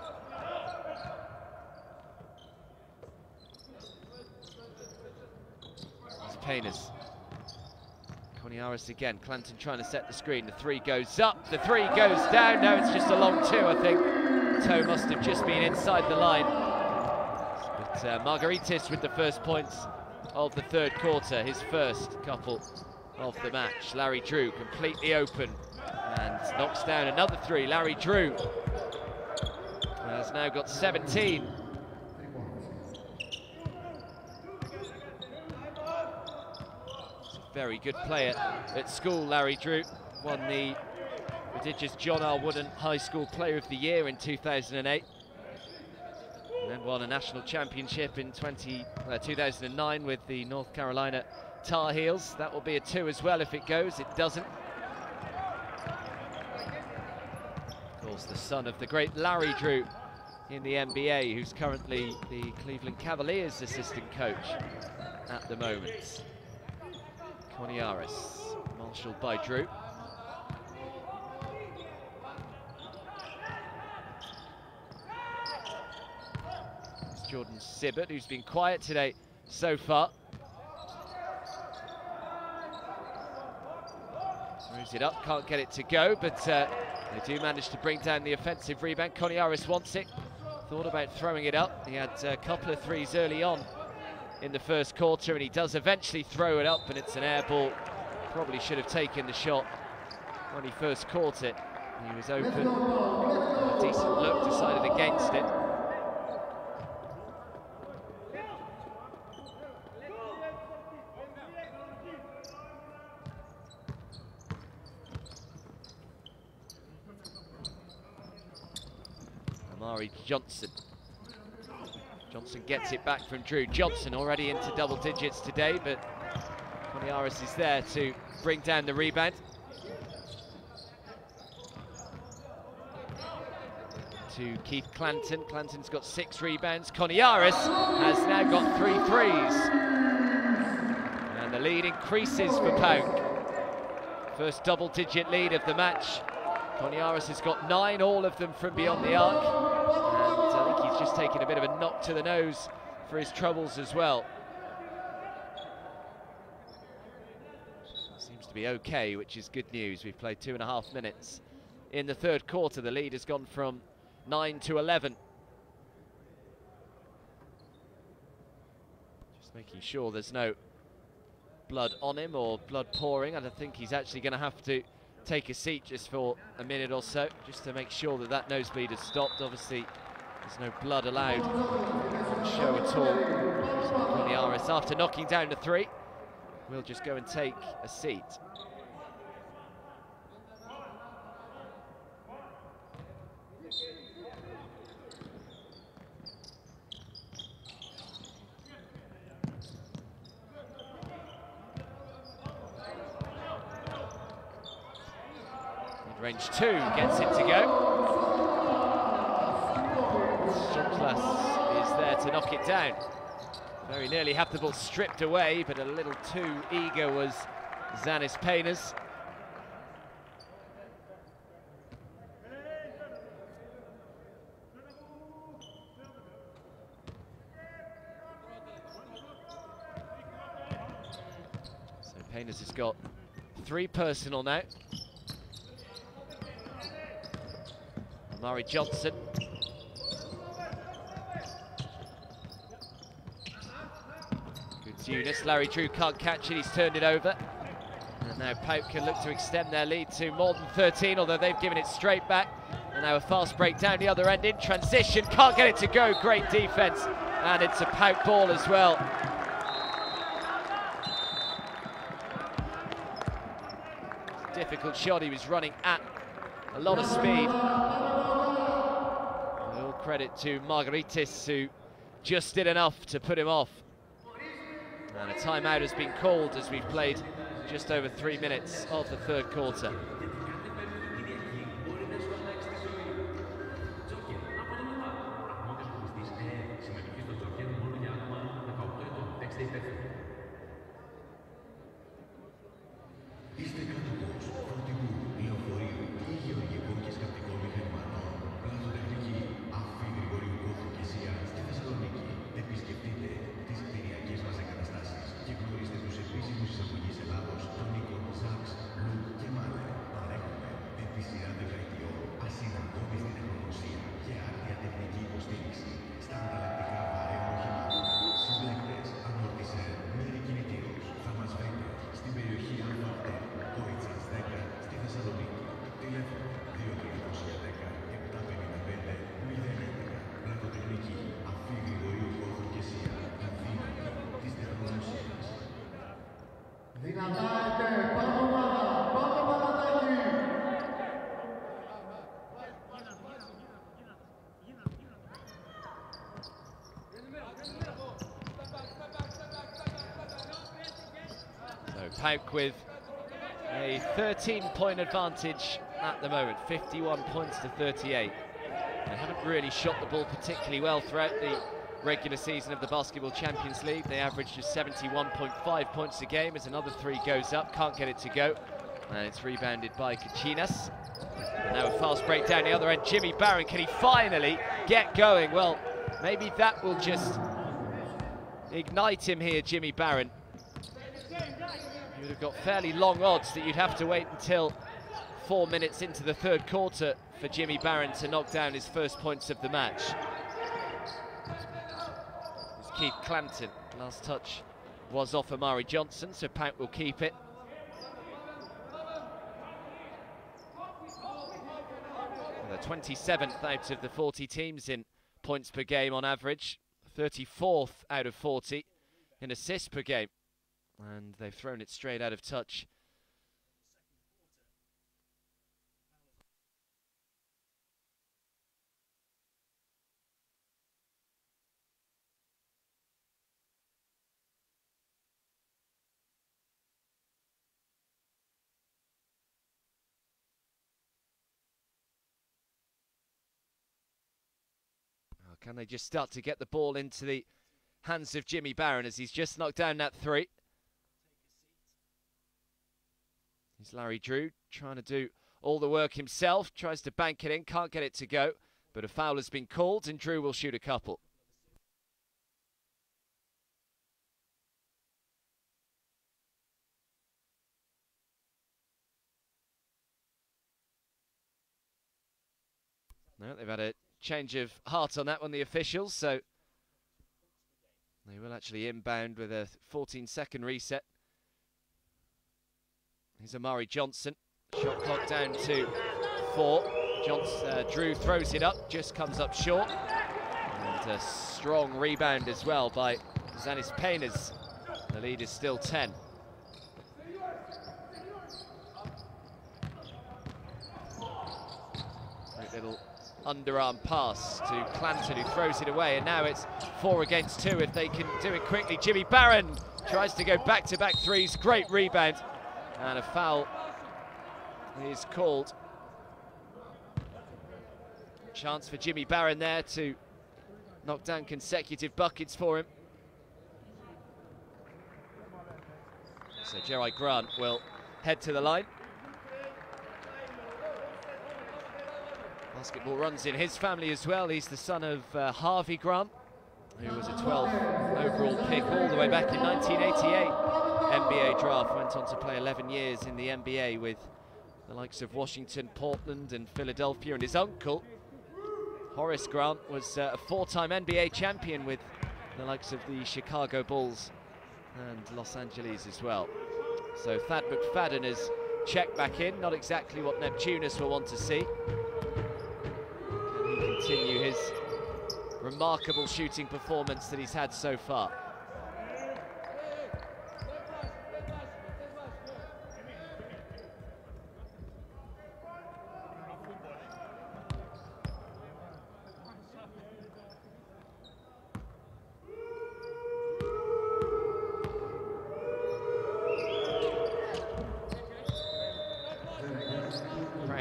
It's Painers. Koniaris again. Clanton trying to set the screen. The 3 goes up. The 3 goes down. No, it's just a long 2, I think. Toe must have just been inside the line. But Margaritis with the first points of the 3rd quarter, his first couple of the match. Larry Drew completely open and knocks down another 3. Larry Drew has now got 17. He's a very good player at school, Larry Drew. Won the prodigious John R. Wooden High School Player of the Year in 2008. And then won a national championship in 2009 with the North Carolina Tar Heels. That will be a 2 as well if it goes. It doesn't. Of course, the son of the great Larry Drew in the NBA, who's currently the Cleveland Cavaliers assistant coach at the moment. Koniaris, marshalled by Drew. Jordan Sibbert, who's been quiet today so far. Throws it up, can't get it to go, but they do manage to bring down the offensive rebound. Koniaris wants it, thought about throwing it up. He had a couple of threes early on in the first quarter, and he does eventually throw it up, and it's an air ball. Probably should have taken the shot when he first caught it. He was open, a decent look, decided against it. Amari Johnson. Johnson gets it back from Drew Johnson, already into double digits today, but Koniaris is there to bring down the rebound. To Keith Clanton. Clanton's got 6 rebounds. Koniaris has now got 3 threes. And the lead increases for PAOK. First double-digit lead of the match. Koniaris has got 9, all of them from beyond the arc. And I think he's just taken a bit of a knock to the nose for his troubles as well. Seems to be okay, which is good news. We've played 2.5 minutes. In the third quarter, the lead has gone from 9 to 11. Just making sure there's no blood on him or blood pouring. I don't think he's actually going to have to take a seat just for a minute or so, just to make sure that that nosebleed has stopped. Obviously, there's no blood allowed on show at all. So Koniaris, after knocking down the 3, will just go and take a seat. Range 2 gets it to go. Nεπτουνας is there to knock it down. Very nearly had the ball stripped away, but a little too eager was Zanis Paynes. So Paynes has got 3 personal now. Murray Johnson. Good Eunice. Larry Drew can't catch it, he's turned it over. And now PAOK can look to extend their lead to more than 13, although they've given it straight back. And now a fast break down the other end in transition. Can't get it to go, great defense. And it's a PAOK ball as well. Difficult shot, he was running at a lot of speed. All credit to Margaritis, who just did enough to put him off. And a timeout has been called as we've played just over 3 minutes of the third quarter. PAOK with a 13-point advantage at the moment, 51 points to 38. They haven't really shot the ball particularly well throughout the regular season of the Basketball Champions League. They averaged just 71.5 points a game as another 3 goes up, can't get it to go. And it's rebounded by Kachinas. And now a fast break down the other end. Jimmy Barron, can he finally get going? Well, Maybe that will just ignite him here, Jimmy Barron. You would have got fairly long odds that you'd have to wait until 4 minutes into the third quarter for Jimmy Barron to knock down his first points of the match. It's Keith Clanton. Last touch was off Amari Johnson, so PAOK will keep it. The 27th out of the 40 teams in points per game on average, 34th out of 40 in assists per game, and they've thrown it straight out of touch. Can they just start to get the ball into the hands of Jimmy Barron as he's just knocked down that three? Here's Larry Drew trying to do all the work himself, tries to bank it in, can't get it to go, but a foul has been called and Drew will shoot a couple. No, they've had a change of heart on that one, the officials, so they will actually inbound with a 14-second reset. Here's Amari Johnson, shot clock down to 4. Drew throws it up, just comes up short, and a strong rebound as well by Zanis Penas. The lead is still 10. Great little underarm pass to Clanton, who throws it away, and now it's 4 against 2 if they can do it quickly. Jimmy Barron tries to go back-to-back threes, great rebound, and a foul is called. Chance for Jimmy Barron there to knock down consecutive buckets for him. So Jerry Grant will head to the line. Basketball runs in his family as well. He's the son of Harvey Grant, who was a 12th overall pick all the way back in 1988. NBA draft, went on to play 11 years in the NBA with the likes of Washington, Portland and Philadelphia. And his uncle, Horace Grant, was a 4-time NBA champion with the likes of the Chicago Bulls and Los Angeles as well. So Thad McFadden has checked back in, not exactly what Neptunas will want to see. Continue his remarkable shooting performance that he's had so far.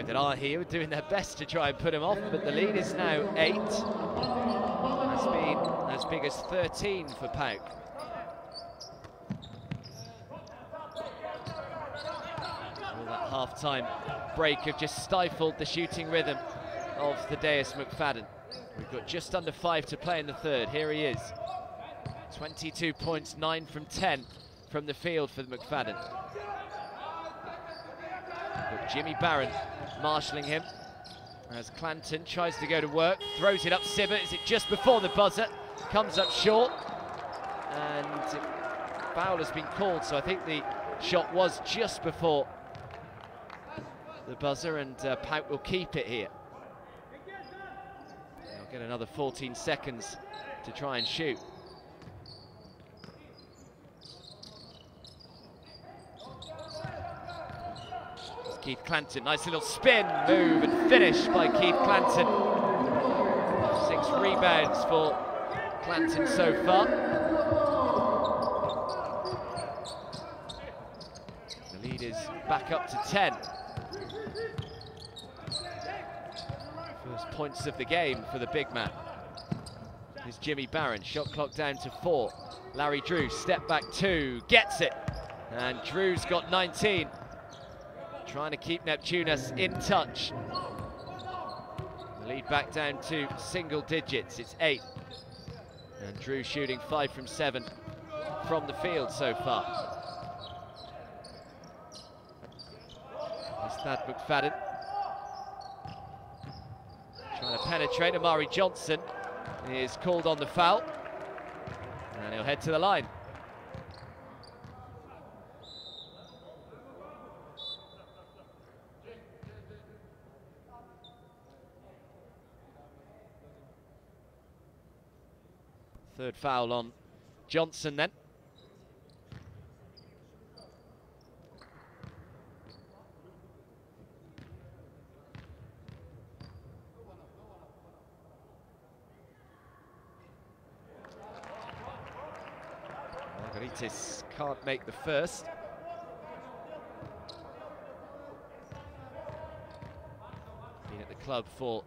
That are here doing their best to try and put him off, but the lead is now 8. Has been as big as 13 for PAOK. All that half-time break have just stifled the shooting rhythm of the Deus McFadden. We've got just under 5 to play in the third. Here he is. 22 points, 9 from 10 from the field for McFadden. But Jimmy Barron marshalling him as Clanton tries to go to work, throws it up Sibbert. Is it just before the buzzer? Comes up short, and foul has been called, so I think the shot was just before the buzzer, and PAOK will keep it here. They'll get another 14 seconds to try and shoot. Keith Clanton, nice little spin, move and finish by Keith Clanton. 6 rebounds for Clanton so far. The lead is back up to 10. First points of the game for the big man. Here's Jimmy Barron, shot clock down to 4. Larry Drew, step back 2, gets it. And Drew's got 19. Trying to keep Neptunas in touch. The lead back down to single digits, it's 8. And Drew shooting 5 from 7 from the field so far. It's Thad McFadden trying to penetrate. Amari Johnson is called on the foul, and he'll head to the line. Third foul on Johnson then. Margaritis can't make the first. Been at the club for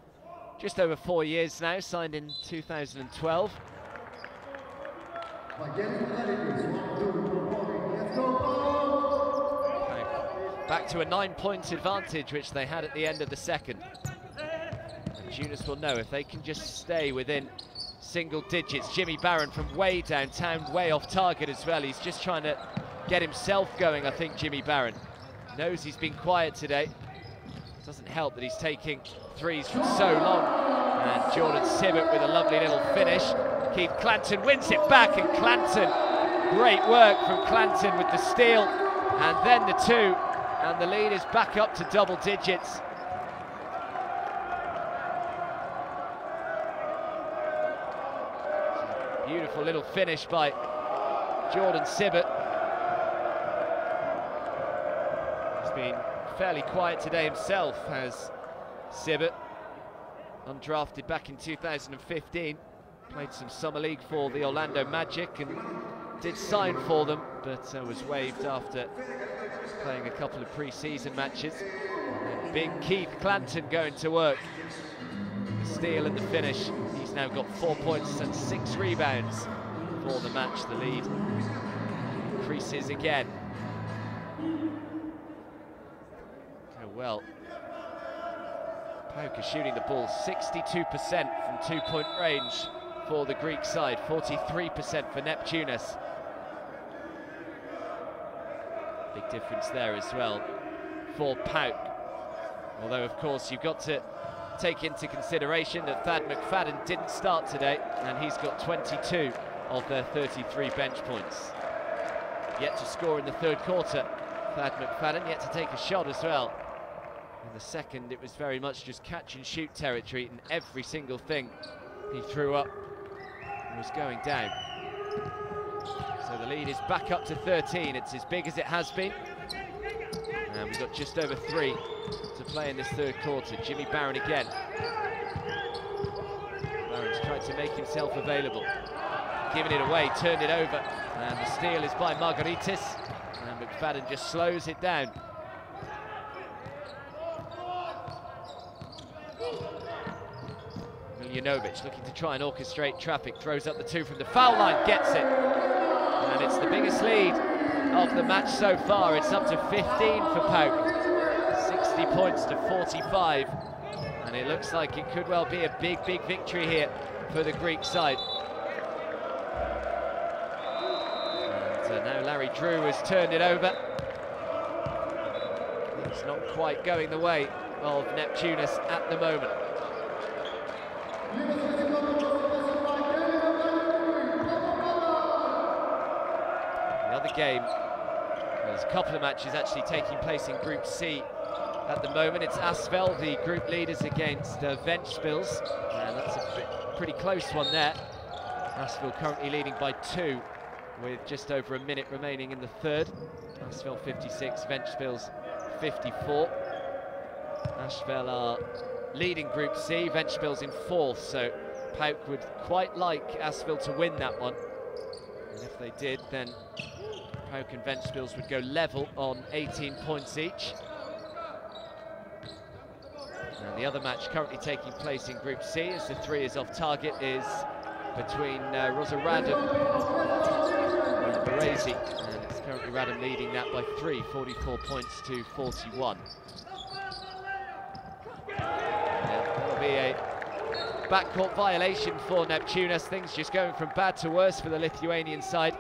just over 4 years now, signed in 2012. Back to a 9-point advantage, which they had at the end of the second. And Neptunas will know if they can just stay within single digits. Jimmy Barron from way downtown, way off target as well. He's just trying to get himself going, I think, Jimmy Barron. Knows he's been quiet today. Doesn't help that he's taking threes from so long. And Jordan Sibbett with a lovely little finish. Keith Clanton wins it back, and Clanton, great work from Clanton with the steal, and then the 2, and the lead is back up to double digits. Beautiful little finish by Jordan Sibbett. He's been fairly quiet today himself, has Sibbett, undrafted back in 2015. Played some summer league for the Orlando Magic and did sign for them, but was waived after playing a couple of pre-season matches. And big Keith Clanton going to work. The steal and the finish. He's now got 4 points and 6 rebounds for the match. The lead increases again. Oh well. PAOK is shooting the ball 62% from 2-point range for the Greek side, 43% for Neptunas. Big difference there as well for PAOK. Although, of course, you've got to take into consideration that Thad McFadden didn't start today, and he's got 22 of their 33 bench points. Yet to score in the third quarter, Thad McFadden, yet to take a shot as well. In the second, it was very much just catch and shoot territory, and every single thing he threw up was going down. So the lead is back up to 13. It's as big as it has been. And we've got just over 3 to play in this third quarter. Jimmy Barron again. Barron's tried to make himself available. Giving it away, turned it over. And the steal is by Margaritis. And McFadden just slows it down. Miljanovic looking to try and orchestrate traffic, throws up the 2 from the foul line, gets it. And it's the biggest lead of the match so far. It's up to 15 for PAOK, 60 points to 45. And it looks like it could well be a big, big victory here for the Greek side. And now Larry Drew has turned it over. It's not quite going the way of Neptunas at the moment. The other game, there's a couple of matches actually taking place in Group C at the moment. It's Asvel, the group leaders, against Ventspils, and that's a pretty close one there. Asvel currently leading by 2 with just over a minute remaining in the third. Asvel 56, Ventspils 54. Asvel are leading Group C, Ventspils in 4th, so PAOK would quite like Asvel to win that one. And if they did, then PAOK and Ventspils would go level on 18 points each. And the other match currently taking place in Group C, as the 3 is off target, is between Rosaradam and Baresi. And it's currently Radam leading that by 3, 44 points to 41. That'll be a backcourt violation for Neptunas. Things just going from bad to worse for the Lithuanian side.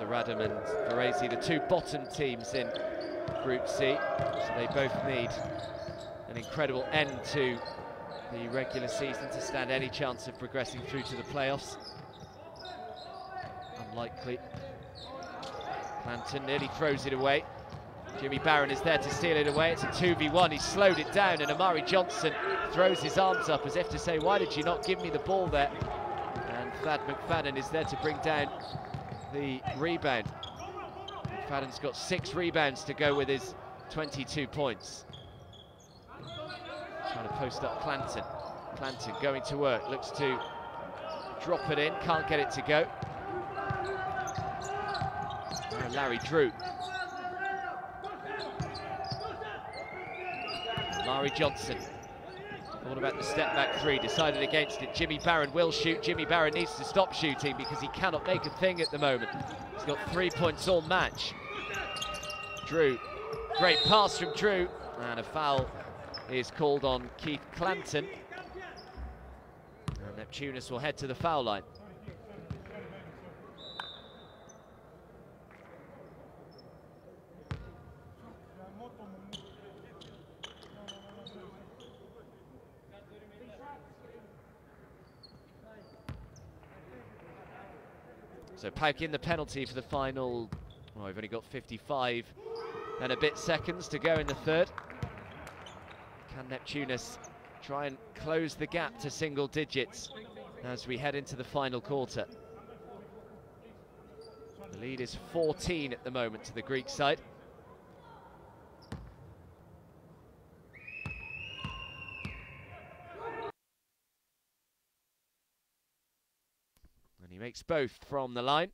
Radom and Varese, the two bottom teams in Group C, so they both need an incredible end to the regular season to stand any chance of progressing through to the playoffs. Unlikely. Clanton nearly throws it away. Jimmy Barron is there to steal it away. It's a 2v1, he slowed it down, and Amari Johnson throws his arms up as if to say, why did you not give me the ball there? And Thad McFadden is there to bring down the rebound. McFadden's got 6 rebounds to go with his 22 points. Trying to post up Clanton. Clanton going to work, looks to drop it in, can't get it to go. Now Larry Drew. Larry Johnson. All about the step back three, decided against it. Jimmy Barron will shoot. Jimmy Barron needs to stop shooting because he cannot make a thing at the moment. He's got 3 points all match. Drew, great pass from Drew, and a foul is called on Keith Clanton. And Neptunas will head to the foul line. So PAOK in the penalty for the final, well, we've only got 55 and a bit seconds to go in the third. Can Neptunas try and close the gap to single digits as we head into the final quarter? The lead is 14 at the moment to the Greek side. And he makes both from the line.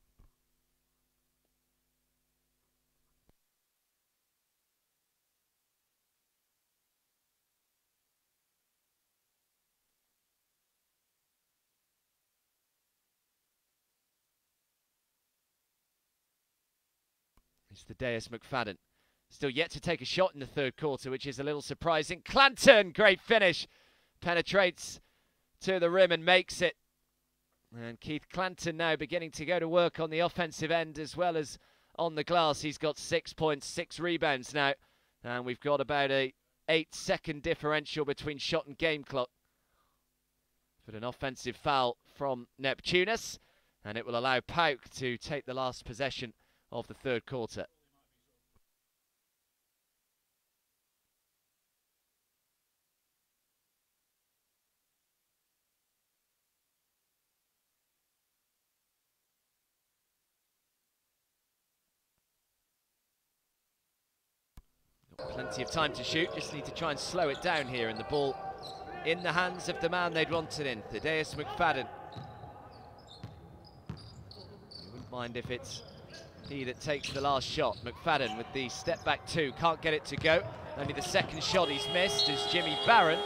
It's the Deus McFadden. Still yet to take a shot in the third quarter, which is a little surprising. Clanton, great finish. Penetrates to the rim and makes it. And Keith Clanton now beginning to go to work on the offensive end as well as on the glass. He's got 6 points, 6 rebounds now. And we've got about a 8-second differential between shot and game clock. But an offensive foul from Neptunas. And it will allow PAOK to take the last possession of the third quarter. Got plenty of time to shoot, just need to try and slow it down here, and the ball in the hands of the man they'd wanted in, Thaddeus McFadden. You wouldn't mind if it's he that takes the last shot. McFadden with the step back two, can't get it to go. Only the second shot he's missed as Jimmy Barron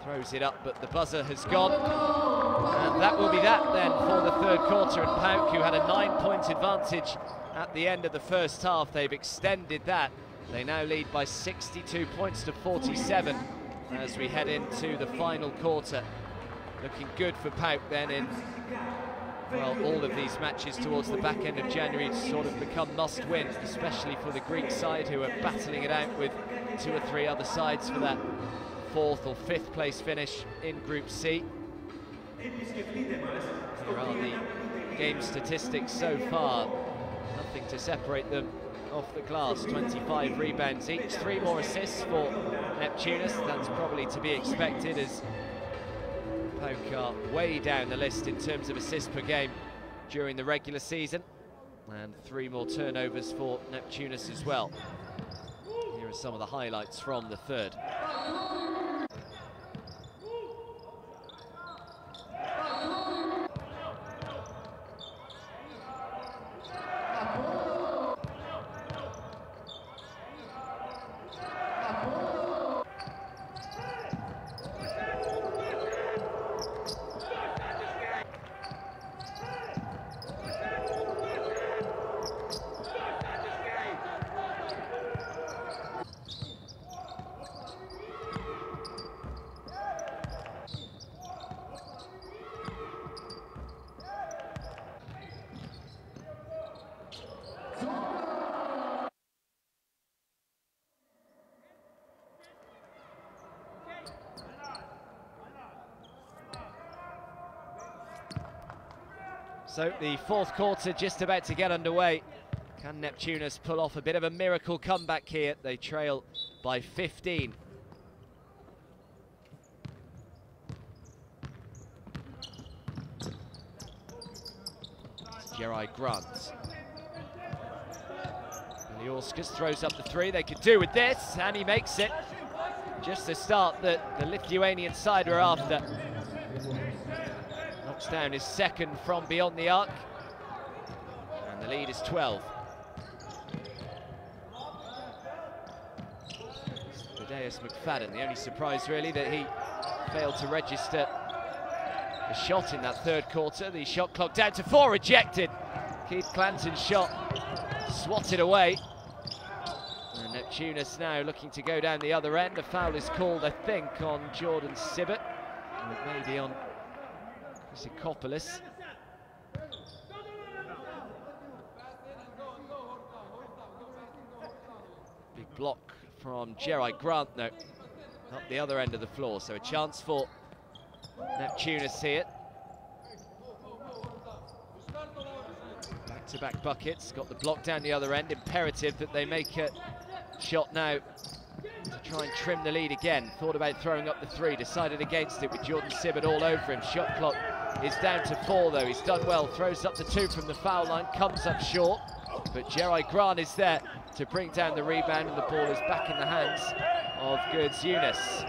throws it up, but the buzzer has gone. And that will be that then for the third quarter. And PAOK, who had a 9-point advantage at the end of the first half, they've extended that. They now lead by 62 points to 47 as we head into the final quarter. Looking good for PAOK then in, well, all of these matches towards the back end of January to sort of become must-win, especially for the Greek side, who are battling it out with 2 or 3 other sides for that 4th or 5th place finish in Group C. Here are the game statistics so far. Nothing to separate them off the glass. 25 rebounds each, 3 more assists for Neptunas. That's probably to be expected as PAOK are way down the list in terms of assists per game during the regular season, and 3 more turnovers for Neptunas as well. Here are some of the highlights from the third. So the fourth quarter just about to get underway. Can Neptunas pull off a bit of a miracle comeback here? They trail by 15. Gerard Grant. Iliauskas throws up the three. They could do with this, and he makes it. Just the start that the Lithuanian side were after. Knocks down his second from beyond the arc. And the lead is 12. Thaddeus McFadden, the only surprise really that he failed to register a shot in that third quarter. The shot clock down to 4, rejected. Keith Clanton's shot swatted away. And Neptunas now looking to go down the other end. A foul is called, I think, on Jordan Sibbett. Maybe on Christopoulos. Big block from Gerard Grant, no, up the other end of the floor. So a chance for Neptunas here. Back-to-back buckets, got the block down the other end. Imperative that they make a shot now to try and trim the lead again. Thought about throwing up the three, decided against it with Jordan Sibbett all over him. Shot clock is down to 4 though. He's done well, throws up the 2 from the foul line, comes up short. But Gerard Grant is there to bring down the rebound, and the ball is back in the hands of Gudzunas.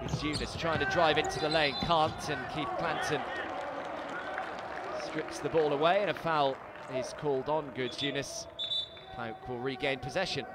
Gudzunas trying to drive into the lane, can't, and Keith Clanton strips the ball away, and a foul is called on Gudzunas. PAOK will regain possession.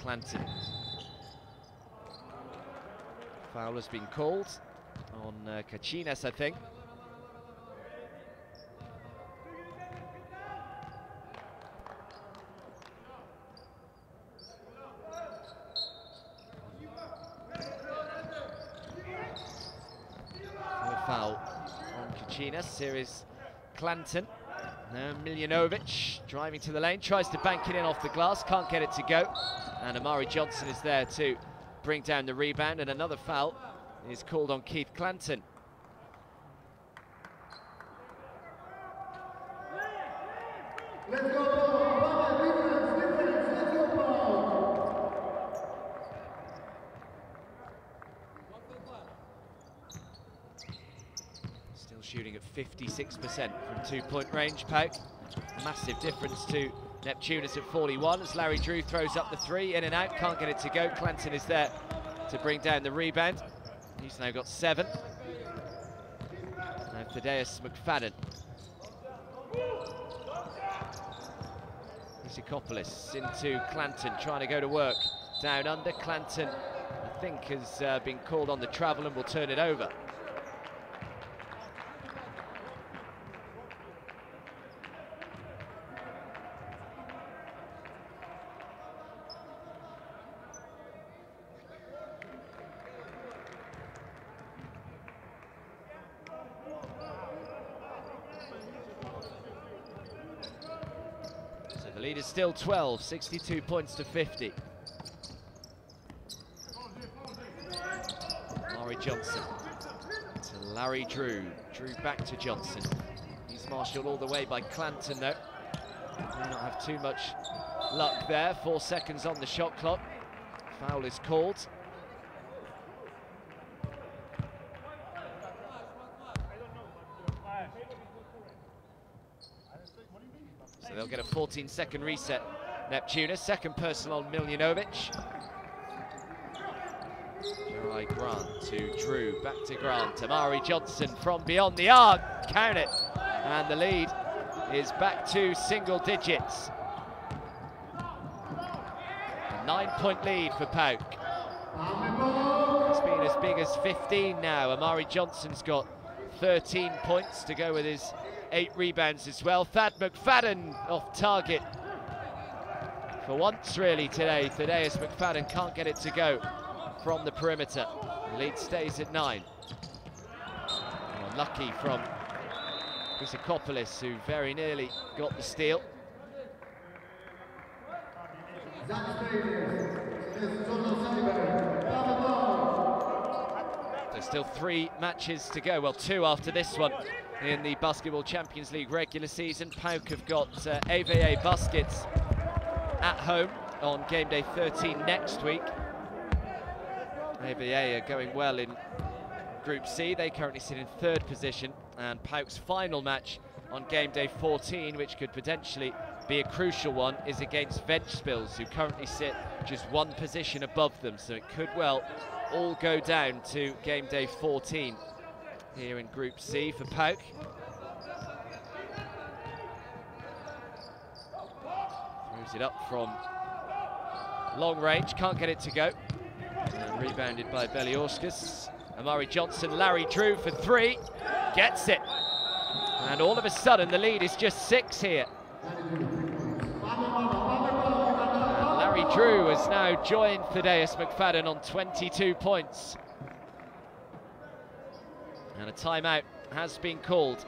Clanton. Foul has been called on Kachinas, I think. Foul on Kachinas. Here is Clanton. Now Miljanovic driving to the lane, tries to bank it in off the glass, can't get it to go. And Amari Johnson is there to bring down the rebound, and another foul is called on Keith Clanton. Still shooting at 56% from two-point range, PAOK. Massive difference to Neptunas at 41 as Larry Drew throws up the three, in and out, can't get it to go. Clanton is there to bring down the rebound. He's now got 7. Now Thaddeus McFadden. Christopoulos into Clanton, trying to go to work. Down under, Clanton, I think, has been called on the travel and will turn it over. The lead is still 12, 62 points to 50. Amari Johnson to Larry Drew. Drew back to Johnson. He's marshalled all the way by Clanton though. May not have too much luck there. 4 seconds on the shot clock. Foul is called. So they'll get a 14-second reset. Neptunas, second personal on Miljanovic. Gerard Grant to Drew, back to Grant. Amari Johnson from beyond the arc, count it. And the lead is back to single digits. A 9-point lead for PAOK. It's been as big as 15 now. Amari Johnson's got 13 points to go with his 8 rebounds as well. Thad McFadden off target For once, really, today, Thaddeus McFadden can't get it to go from the perimeter. The lead stays at 9. Unlucky from Chrysokopoulos, who very nearly got the steal. There's still 3 matches to go, well 2 after this one in the Basketball Champions League regular season. PAOK have got AVA Baskets at home on game day 13 next week. AVA are going well in Group C, they currently sit in 3rd position, and PAOK's final match on game day 14, which could potentially be a crucial one, is against Ventspils, who currently sit just 1 position above them, so it could well all go down to game day 14 here in Group C for PAOK. Throws it up from long range, can't get it to go. And rebounded by Beliorskas. Amari Johnson, Larry Drew for 3, gets it. And all of a sudden the lead is just 6 here. And Larry Drew has now joined Thaddeus McFadden on 22 points. And a timeout has been called.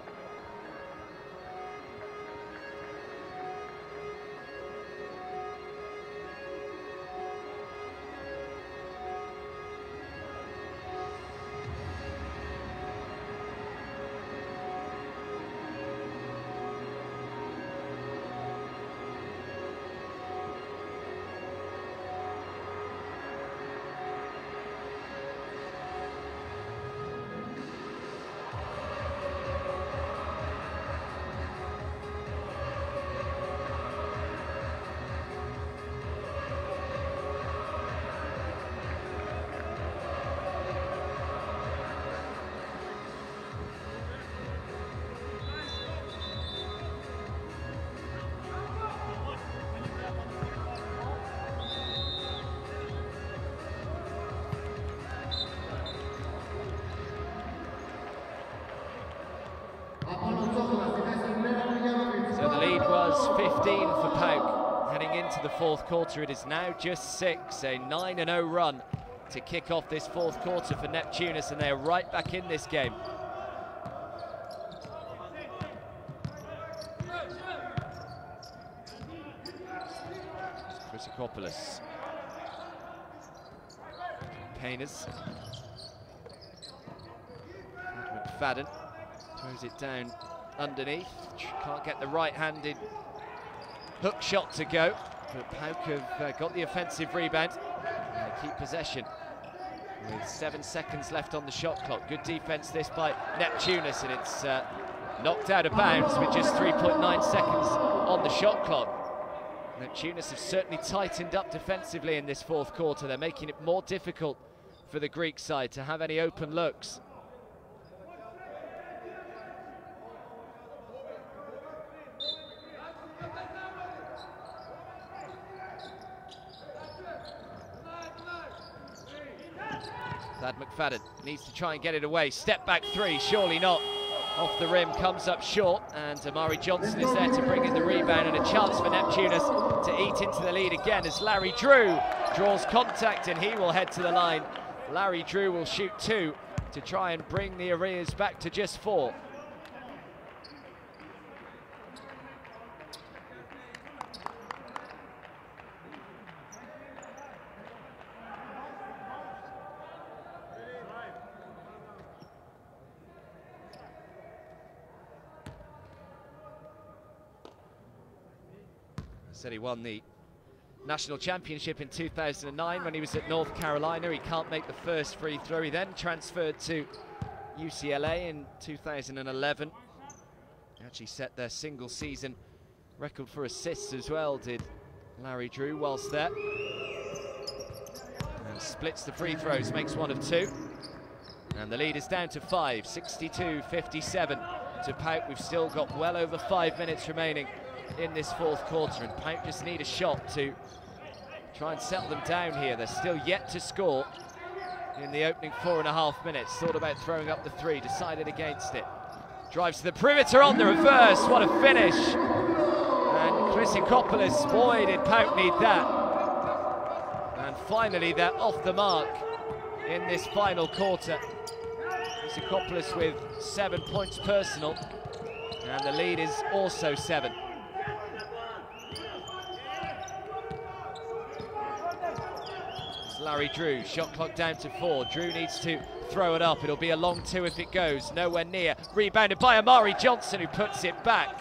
So the lead was 15 for PAOK heading into the 4th quarter. It is now just 6, a 9-0 run to kick off this 4th quarter for Neptunas, and they are right back in this game. Chrysokopoulos. Painers. McFadden throws it down underneath. Can't get the right-handed hook shot to go, but PAOK have got the offensive rebound. And they keep possession with 7 seconds left on the shot clock. Good defense this by Neptunas, and it's knocked out of bounds with just 3.9 seconds on the shot clock. Neptunas have certainly tightened up defensively in this 4th quarter. They're making it more difficult for the Greek side to have any open looks. Thad McFadden needs to try and get it away. Step back 3, surely not. Off the rim, comes up short, and Amari Johnson is there to bring in the rebound, and a chance for Neptunas to eat into the lead again as Larry Drew draws contact, and he will head to the line. Larry Drew will shoot 2 to try and bring the arrears back to just 4. Said he won the national championship in 2009 when he was at North Carolina. He can't make the first free throw. He then transferred to UCLA in 2011. He actually set their single season record for assists as well, did Larry Drew whilst there. And splits the free throws, makes 1 of 2. And the lead is down to 5, 62-57 to PAOK. We've still got well over 5 minutes remaining in this 4th quarter, and PAOK just need a shot to try and settle them down here. They're still yet to score in the opening 4.5 minutes. Thought about throwing up the 3, decided against it. Drives to the perimeter on the reverse, what a finish. And Chrysikopoulos, boy, did PAOK need that. And finally, they're off the mark in this final quarter. Chrysikopoulos with 7 points personal, and the lead is also 7. It's Larry Drew, shot clock down to 4. Drew needs to throw it up. It'll be a long 2 if it goes. Nowhere near. Rebounded by Amari Johnson, who puts it back.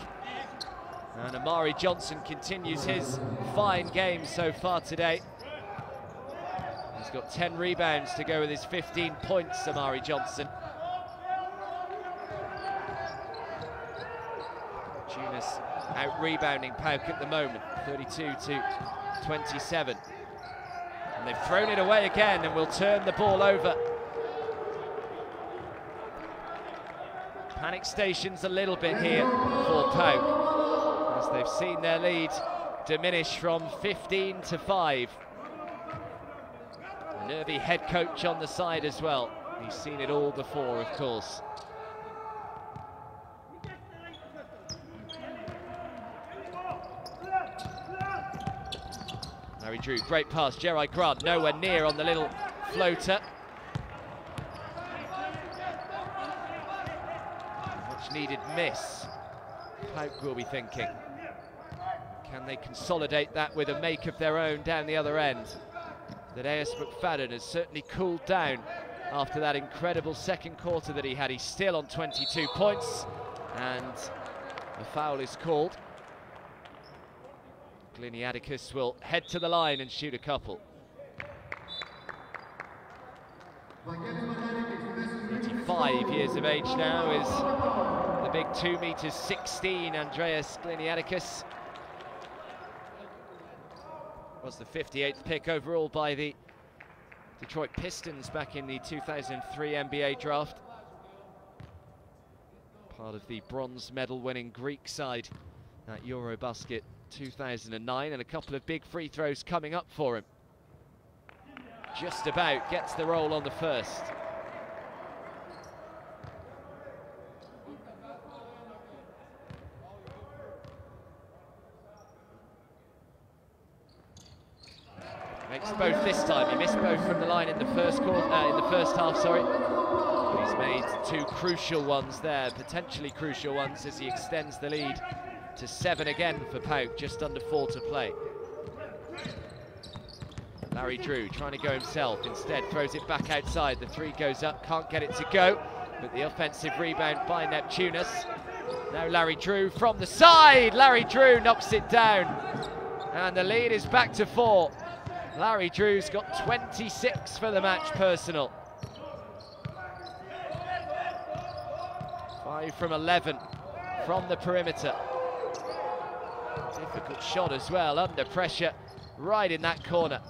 And Amari Johnson continues his fine game so far today. He's got 10 rebounds to go with his 15 points, Amari Johnson. Nεπτουνας out rebounding PAOK at the moment, 32-27. And they've thrown it away again and will turn the ball over. Panic stations a little bit here for PAOK, as they've seen their lead diminish from 15 to 5. A nervy head coach on the side as well. He's seen it all before, of course. Larry Drew, great pass. Gerard Grant nowhere near on the little floater. Much needed miss. PAOK will be thinking, can they consolidate that with a make of their own down the other end? Thaddeus McFadden has certainly cooled down after that incredible second quarter that he had. He's still on 22 points, and a foul is called. Gliniadikis will head to the line and shoot a couple. 35 years of age now is the big 2'16" Andreas Gliniadikis. Was the 58th pick overall by the Detroit Pistons back in the 2003 NBA draft. Part of the bronze medal winning Greek side at Eurobasket 2009, and a couple of big free throws coming up for him. Just about gets the roll on the first. Makes both this time. He missed both from the line in the first half, sorry. But he's made 2 crucial ones there, potentially crucial ones, as he extends the lead to 7 again for PAOK, just under 4 to play. Larry Drew trying to go himself, instead throws it back outside. The 3 goes up, can't get it to go, but the offensive rebound by Nεπτουνας. Now Larry Drew from the side. Larry Drew knocks it down, and the lead is back to 4. Larry Drew's got 26 for the match personal. 5 from 11 from the perimeter. Difficult shot as well, under pressure, right in that corner.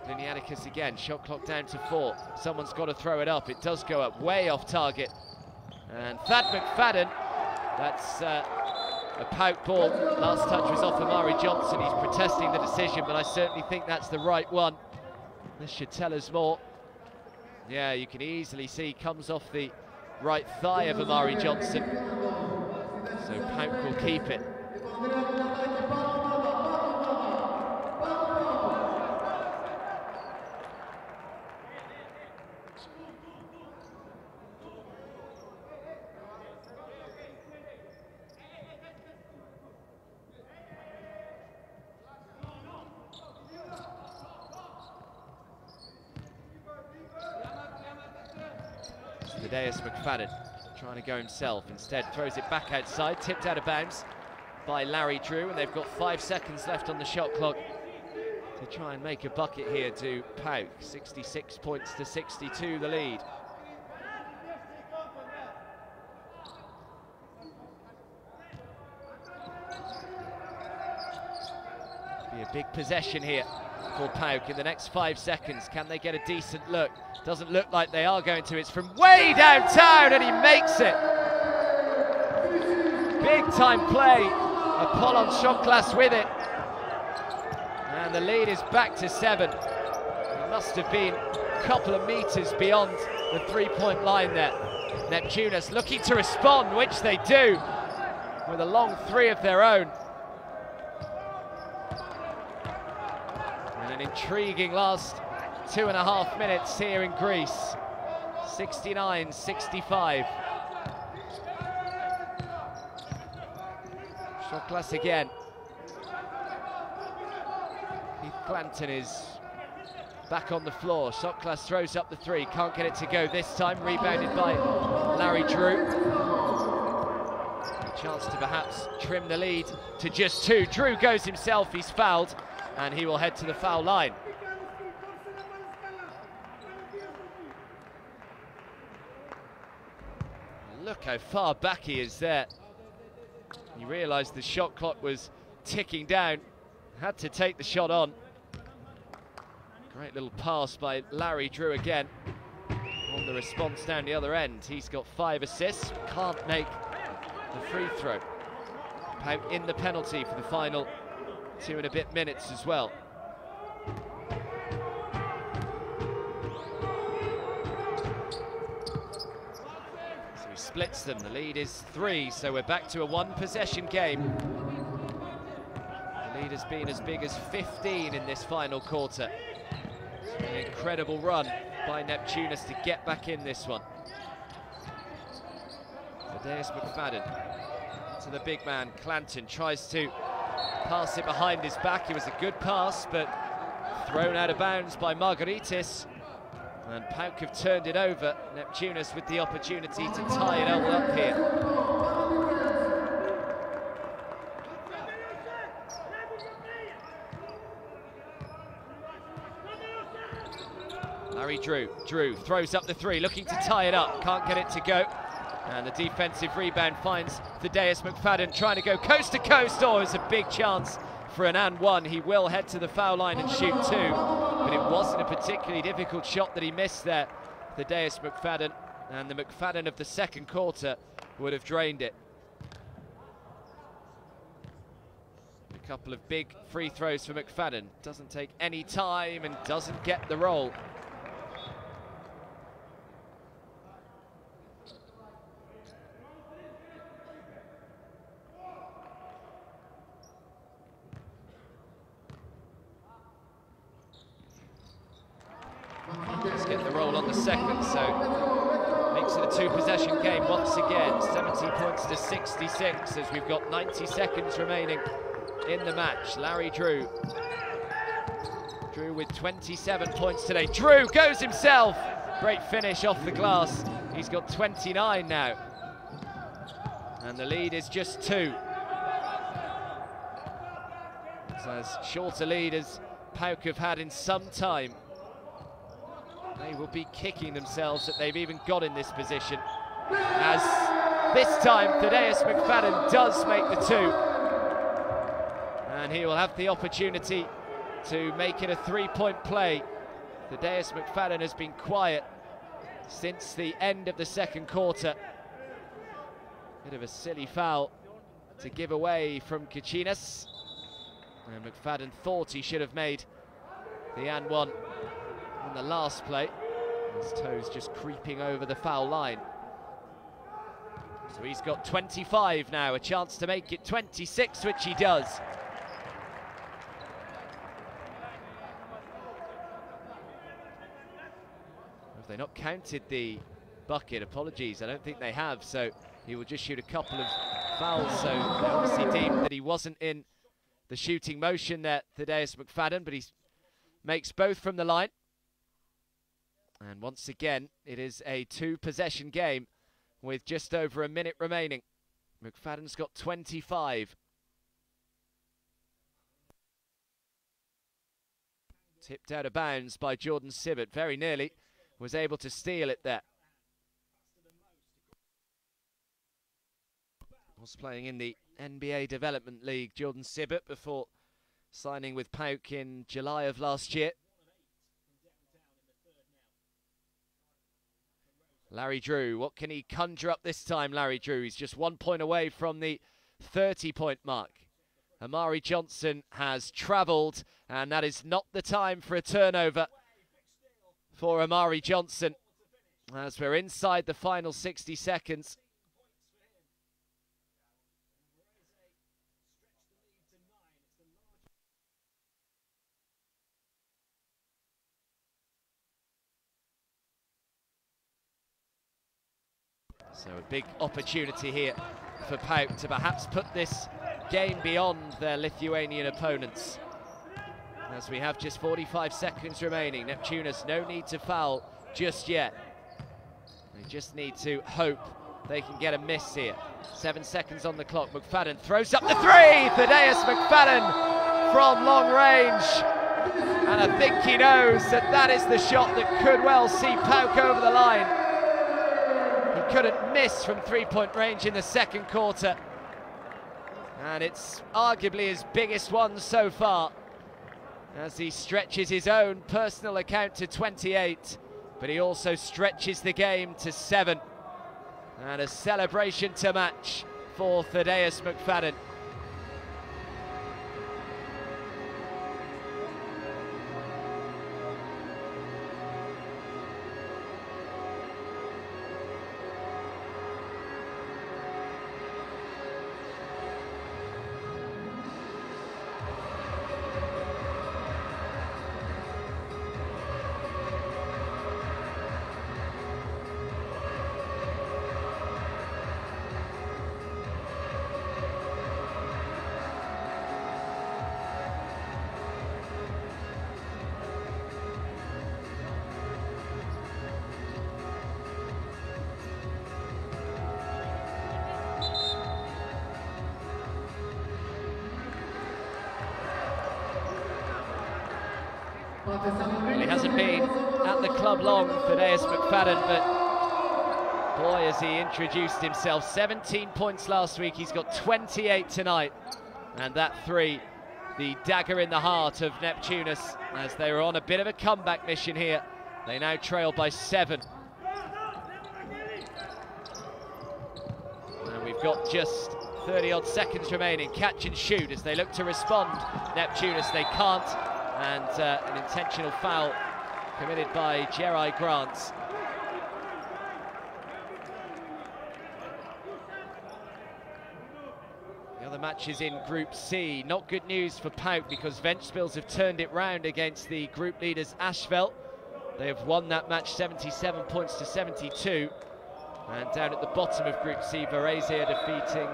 Gliniadikis again, shot clock down to 4. Someone's got to throw it up. It does go up, way off target. And Thad McFadden, that's a PAOK ball. Last touch was off Amari Johnson. He's protesting the decision, but I certainly think that's the right one. This should tell us more. Yeah, you can easily see, comes off the right thigh of Amari Johnson. So PAOK will keep it. Thaddeus McFadden trying to go himself, instead throws it back outside, tipped out of bounds by Larry Drew, and they've got 5 seconds left on the shot clock to try and make a bucket here to PAOK. 66 points to 62, the lead. Be a big possession here for PAOK in the next 5 seconds. Can they get a decent look? Doesn't look like they are going to. It's from way downtown, and he makes it. Big time play. Apollon shot glass with it. And the lead is back to 7. He must have been a couple of meters beyond the 3-point line there. Nεπτουνας looking to respond, which they do. with a long three of their own. And an intriguing last 2.5 minutes here in Greece. 69-65. Shot class again. Keith Clanton is back on the floor. Soklas throws up the three, can't get it to go this time. Rebounded by Larry Drew. A chance to perhaps trim the lead to just 2. Drew goes himself, he's fouled, and he will head to the foul line. Look how far back he is there. He realised the shot clock was ticking down, had to take the shot on. Great little pass by Larry Drew again on the response down the other end. He's got 5 assists, can't make the free throw. PAOK in the penalty for the final 2 and a bit minutes as well. So he splits them, the lead is 3, so we're back to a 1-possession game. The lead has been as big as 15 in this final quarter. An incredible run by Neptunas to get back in this one. Thaddeus McFadden to the big man. Clanton tries to pass it behind his back. It was a good pass, but thrown out of bounds by Margaritis. And PAOK have turned it over. Neptunas with the opportunity to tie it all up here. Larry Drew throws up the 3, looking to tie it up, can't get it to go. And the defensive rebound finds Thaddeus McFadden trying to go coast to coast. Oh, it's a big chance for an and one. He will head to the foul line and shoot 2, but it wasn't a particularly difficult shot that he missed there. Thaddeus McFadden, and the McFadden of the second quarter would have drained it. A couple of big free throws for McFadden. Doesn't take any time and doesn't get the roll. Let's get the roll on the second, so makes it a 2-possession game once again. 70 points to 66 as we've got 90 seconds remaining in the match. Larry Drew. Drew with 27 points today. Drew goes himself. Great finish off the glass. He's got 29 now. And the lead is just 2. It's as short a lead as PAOK have had in some time. They will be kicking themselves that they've even got in this position, as this time Thaddeus McFadden does make the 2, and he will have the opportunity to make it a 3-point play. Thaddeus McFadden has been quiet since the end of the second quarter. Bit of a silly foul to give away from Kachinas, and McFadden thought he should have made the and one on the last play. His toes just creeping over the foul line. So he's got 25 now, a chance to make it 26, which he does. Have they not counted the bucket? Apologies, I don't think they have, so he will just shoot a couple of fouls. So they obviously deemed that he wasn't in the shooting motion there, Thaddeus McFadden, but he makes both from the line. And once again, it is a 2-possession game with just over a minute remaining. McFadden's got 25. Tipped out of bounds by Jordan Sibbett. Very nearly was able to steal it there. Was playing in the NBA Development League, Jordan Sibbett, before signing with PAOK in July of last year. Larry Drew, what can he conjure up this time, Larry Drew? He's just 1 point away from the 30-point mark. Amari Johnson has travelled, and that is not the time for a turnover for Amari Johnson, as we're inside the final 60 seconds. So a big opportunity here for PAOK to perhaps put this game beyond their Lithuanian opponents. As we have just 45 seconds remaining, Neptunas no need to foul just yet. They just need to hope they can get a miss here. 7 seconds on the clock. McFadden throws up the three! Thaddeus McFadden from long range. And I think he knows that that is the shot that could well see PAOK over the line. He couldn't miss from three-point range in the second quarter. And it's arguably his biggest one so far, as he stretches his own personal account to 28, but he also stretches the game to 7. And a celebration to match for Thaddeus McFadden. Well, he hasn't been at the club long, Thaddeus McFadden, but boy, has he introduced himself. 17 points last week, he's got 28 tonight. And that three, the dagger in the heart of Neptunas, as they were on a bit of a comeback mission here. They now trail by 7. And we've got just 30-odd seconds remaining. Catch and shoot as they look to respond. Neptunas, they can't. And an intentional foul committed by Jerai Grant. The other matches in Group C. Not good news for PAOK, because Ventspils have turned it round against the group leaders Ashveld. They have won that match 77 points to 72. And down at the bottom of Group C, Varese defeating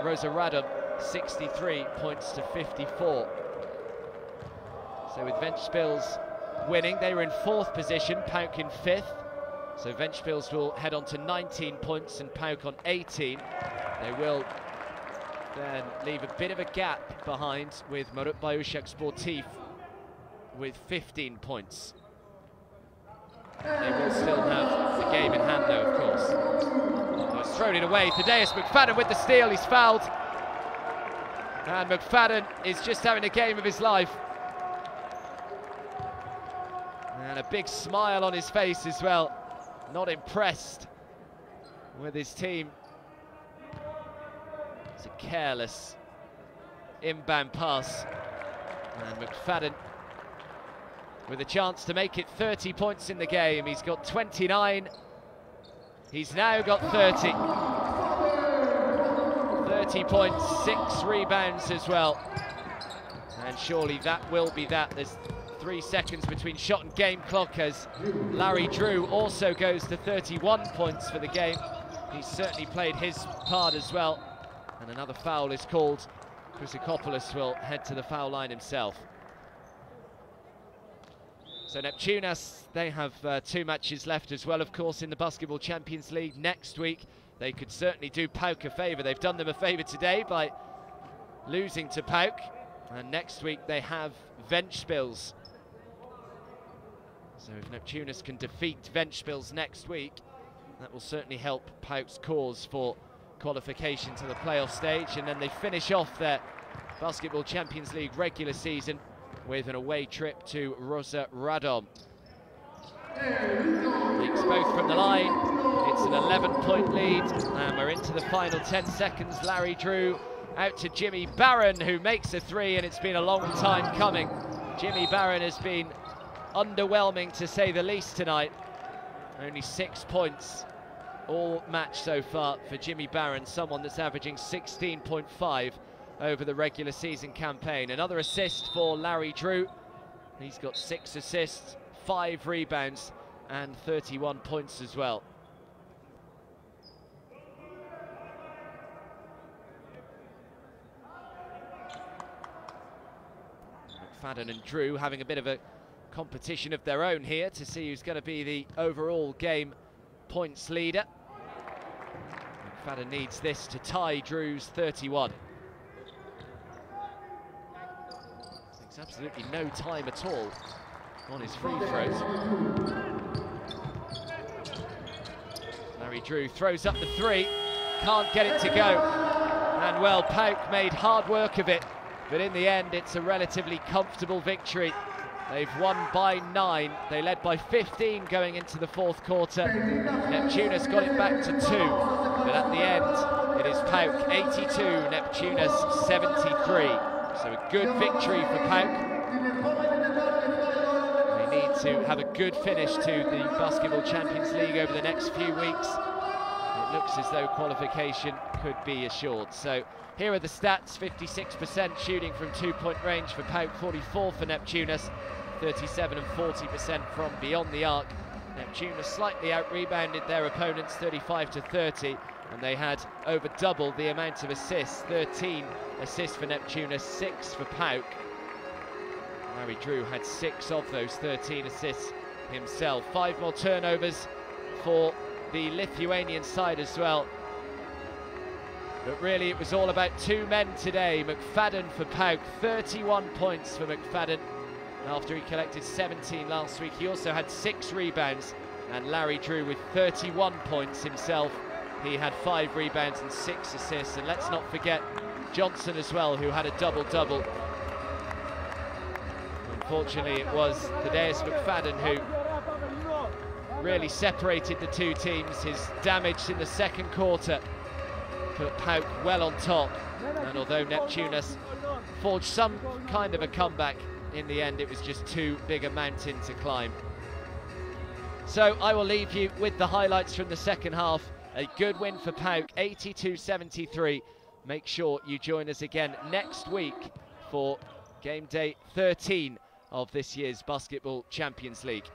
Rosa Radom 63 points to 54. So with Ventspils winning, they were in 4th position, PAOK in 5th. So Ventspils will head on to 19 points and PAOK on 18. They will then leave a bit of a gap behind with Marut-Bayushak Sportif with 15 points. They will still have the game in hand though, of course. He's thrown it away. Thaddeus McFadden with the steal, he's fouled. And McFadden is just having a game of his life. And a big smile on his face as well. Not impressed with his team. It's a careless inbound pass. And McFadden with a chance to make it 30 points in the game. He's got 29. He's now got 30. 30 points, 6 rebounds as well. And surely that will be that. There's 3 seconds between shot and game clock as Larry Drew also goes to 31 points for the game. He's certainly played his part as well. And another foul is called. Chrysokopoulos will head to the foul line himself. So Neptunas, they have 2 matches left as well, of course, in the Basketball Champions League. Next week, they could certainly do PAOK a favour. They've done them a favour today by losing to PAOK. And next week, they have Ventspils. So if Neptunas can defeat Ventspils next week, that will certainly help PAOK's cause for qualification to the playoff stage. And then they finish off their Basketball Champions League regular season with an away trip to Rosa Radom. Makes both from the line. It's an 11-point lead, and we're into the final 10 seconds. Larry Drew out to Jimmy Barron, who makes a 3, and it's been a long time coming. Jimmy Barron has been underwhelming, to say the least, tonight. Only 6 points all match so far for Jimmy Barron, someone that's averaging 16.5 over the regular season campaign. Another assist for Larry Drew. He's got 6 assists, 5 rebounds, and 31 points as well. McFadden and Drew having a bit of a competition of their own here to see who's going to be the overall game points leader. McFadden needs this to tie Drew's 31. Takes absolutely no time at all on his free throws. Larry Drew throws up the three, can't get it to go. And well, PAOK made hard work of it, but in the end it's a relatively comfortable victory. They've won by 9. They led by 15 going into the fourth quarter. Neptunas got it back to 2, but at the end it is PAOK 82, Neptunas 73. So a good victory for PAOK. They need to have a good finish to the Basketball Champions League over the next few weeks. It looks as though qualification could be assured. So here are the stats: 56% shooting from 2-point range for PAOK, 44 for Neptunas, 37 and 40% from beyond the arc. Neptunas slightly out-rebounded their opponents, 35 to 30, and they had over double the amount of assists, 13 assists for Neptunas, 6 for PAOK. Larry Drew had 6 of those 13 assists himself. 5 more turnovers for the Lithuanian side as well. But really it was all about 2 men today. McFadden for PAOK, 31 points for McFadden. And after he collected 17 last week, he also had 6 rebounds. And Larry Drew with 31 points himself. He had 5 rebounds and 6 assists. And let's not forget Johnson as well, who had a double-double. Unfortunately, it was Thaddeus McFadden who really separated the two teams. His damage in the second quarter put PAOK well on top, and although Neptunas forged some kind of a comeback, in the end it was just too big a mountain to climb. So I will leave you with the highlights from the second half. A good win for PAOK, 82-73. Make sure you join us again next week for game day 13 of this year's Basketball Champions League.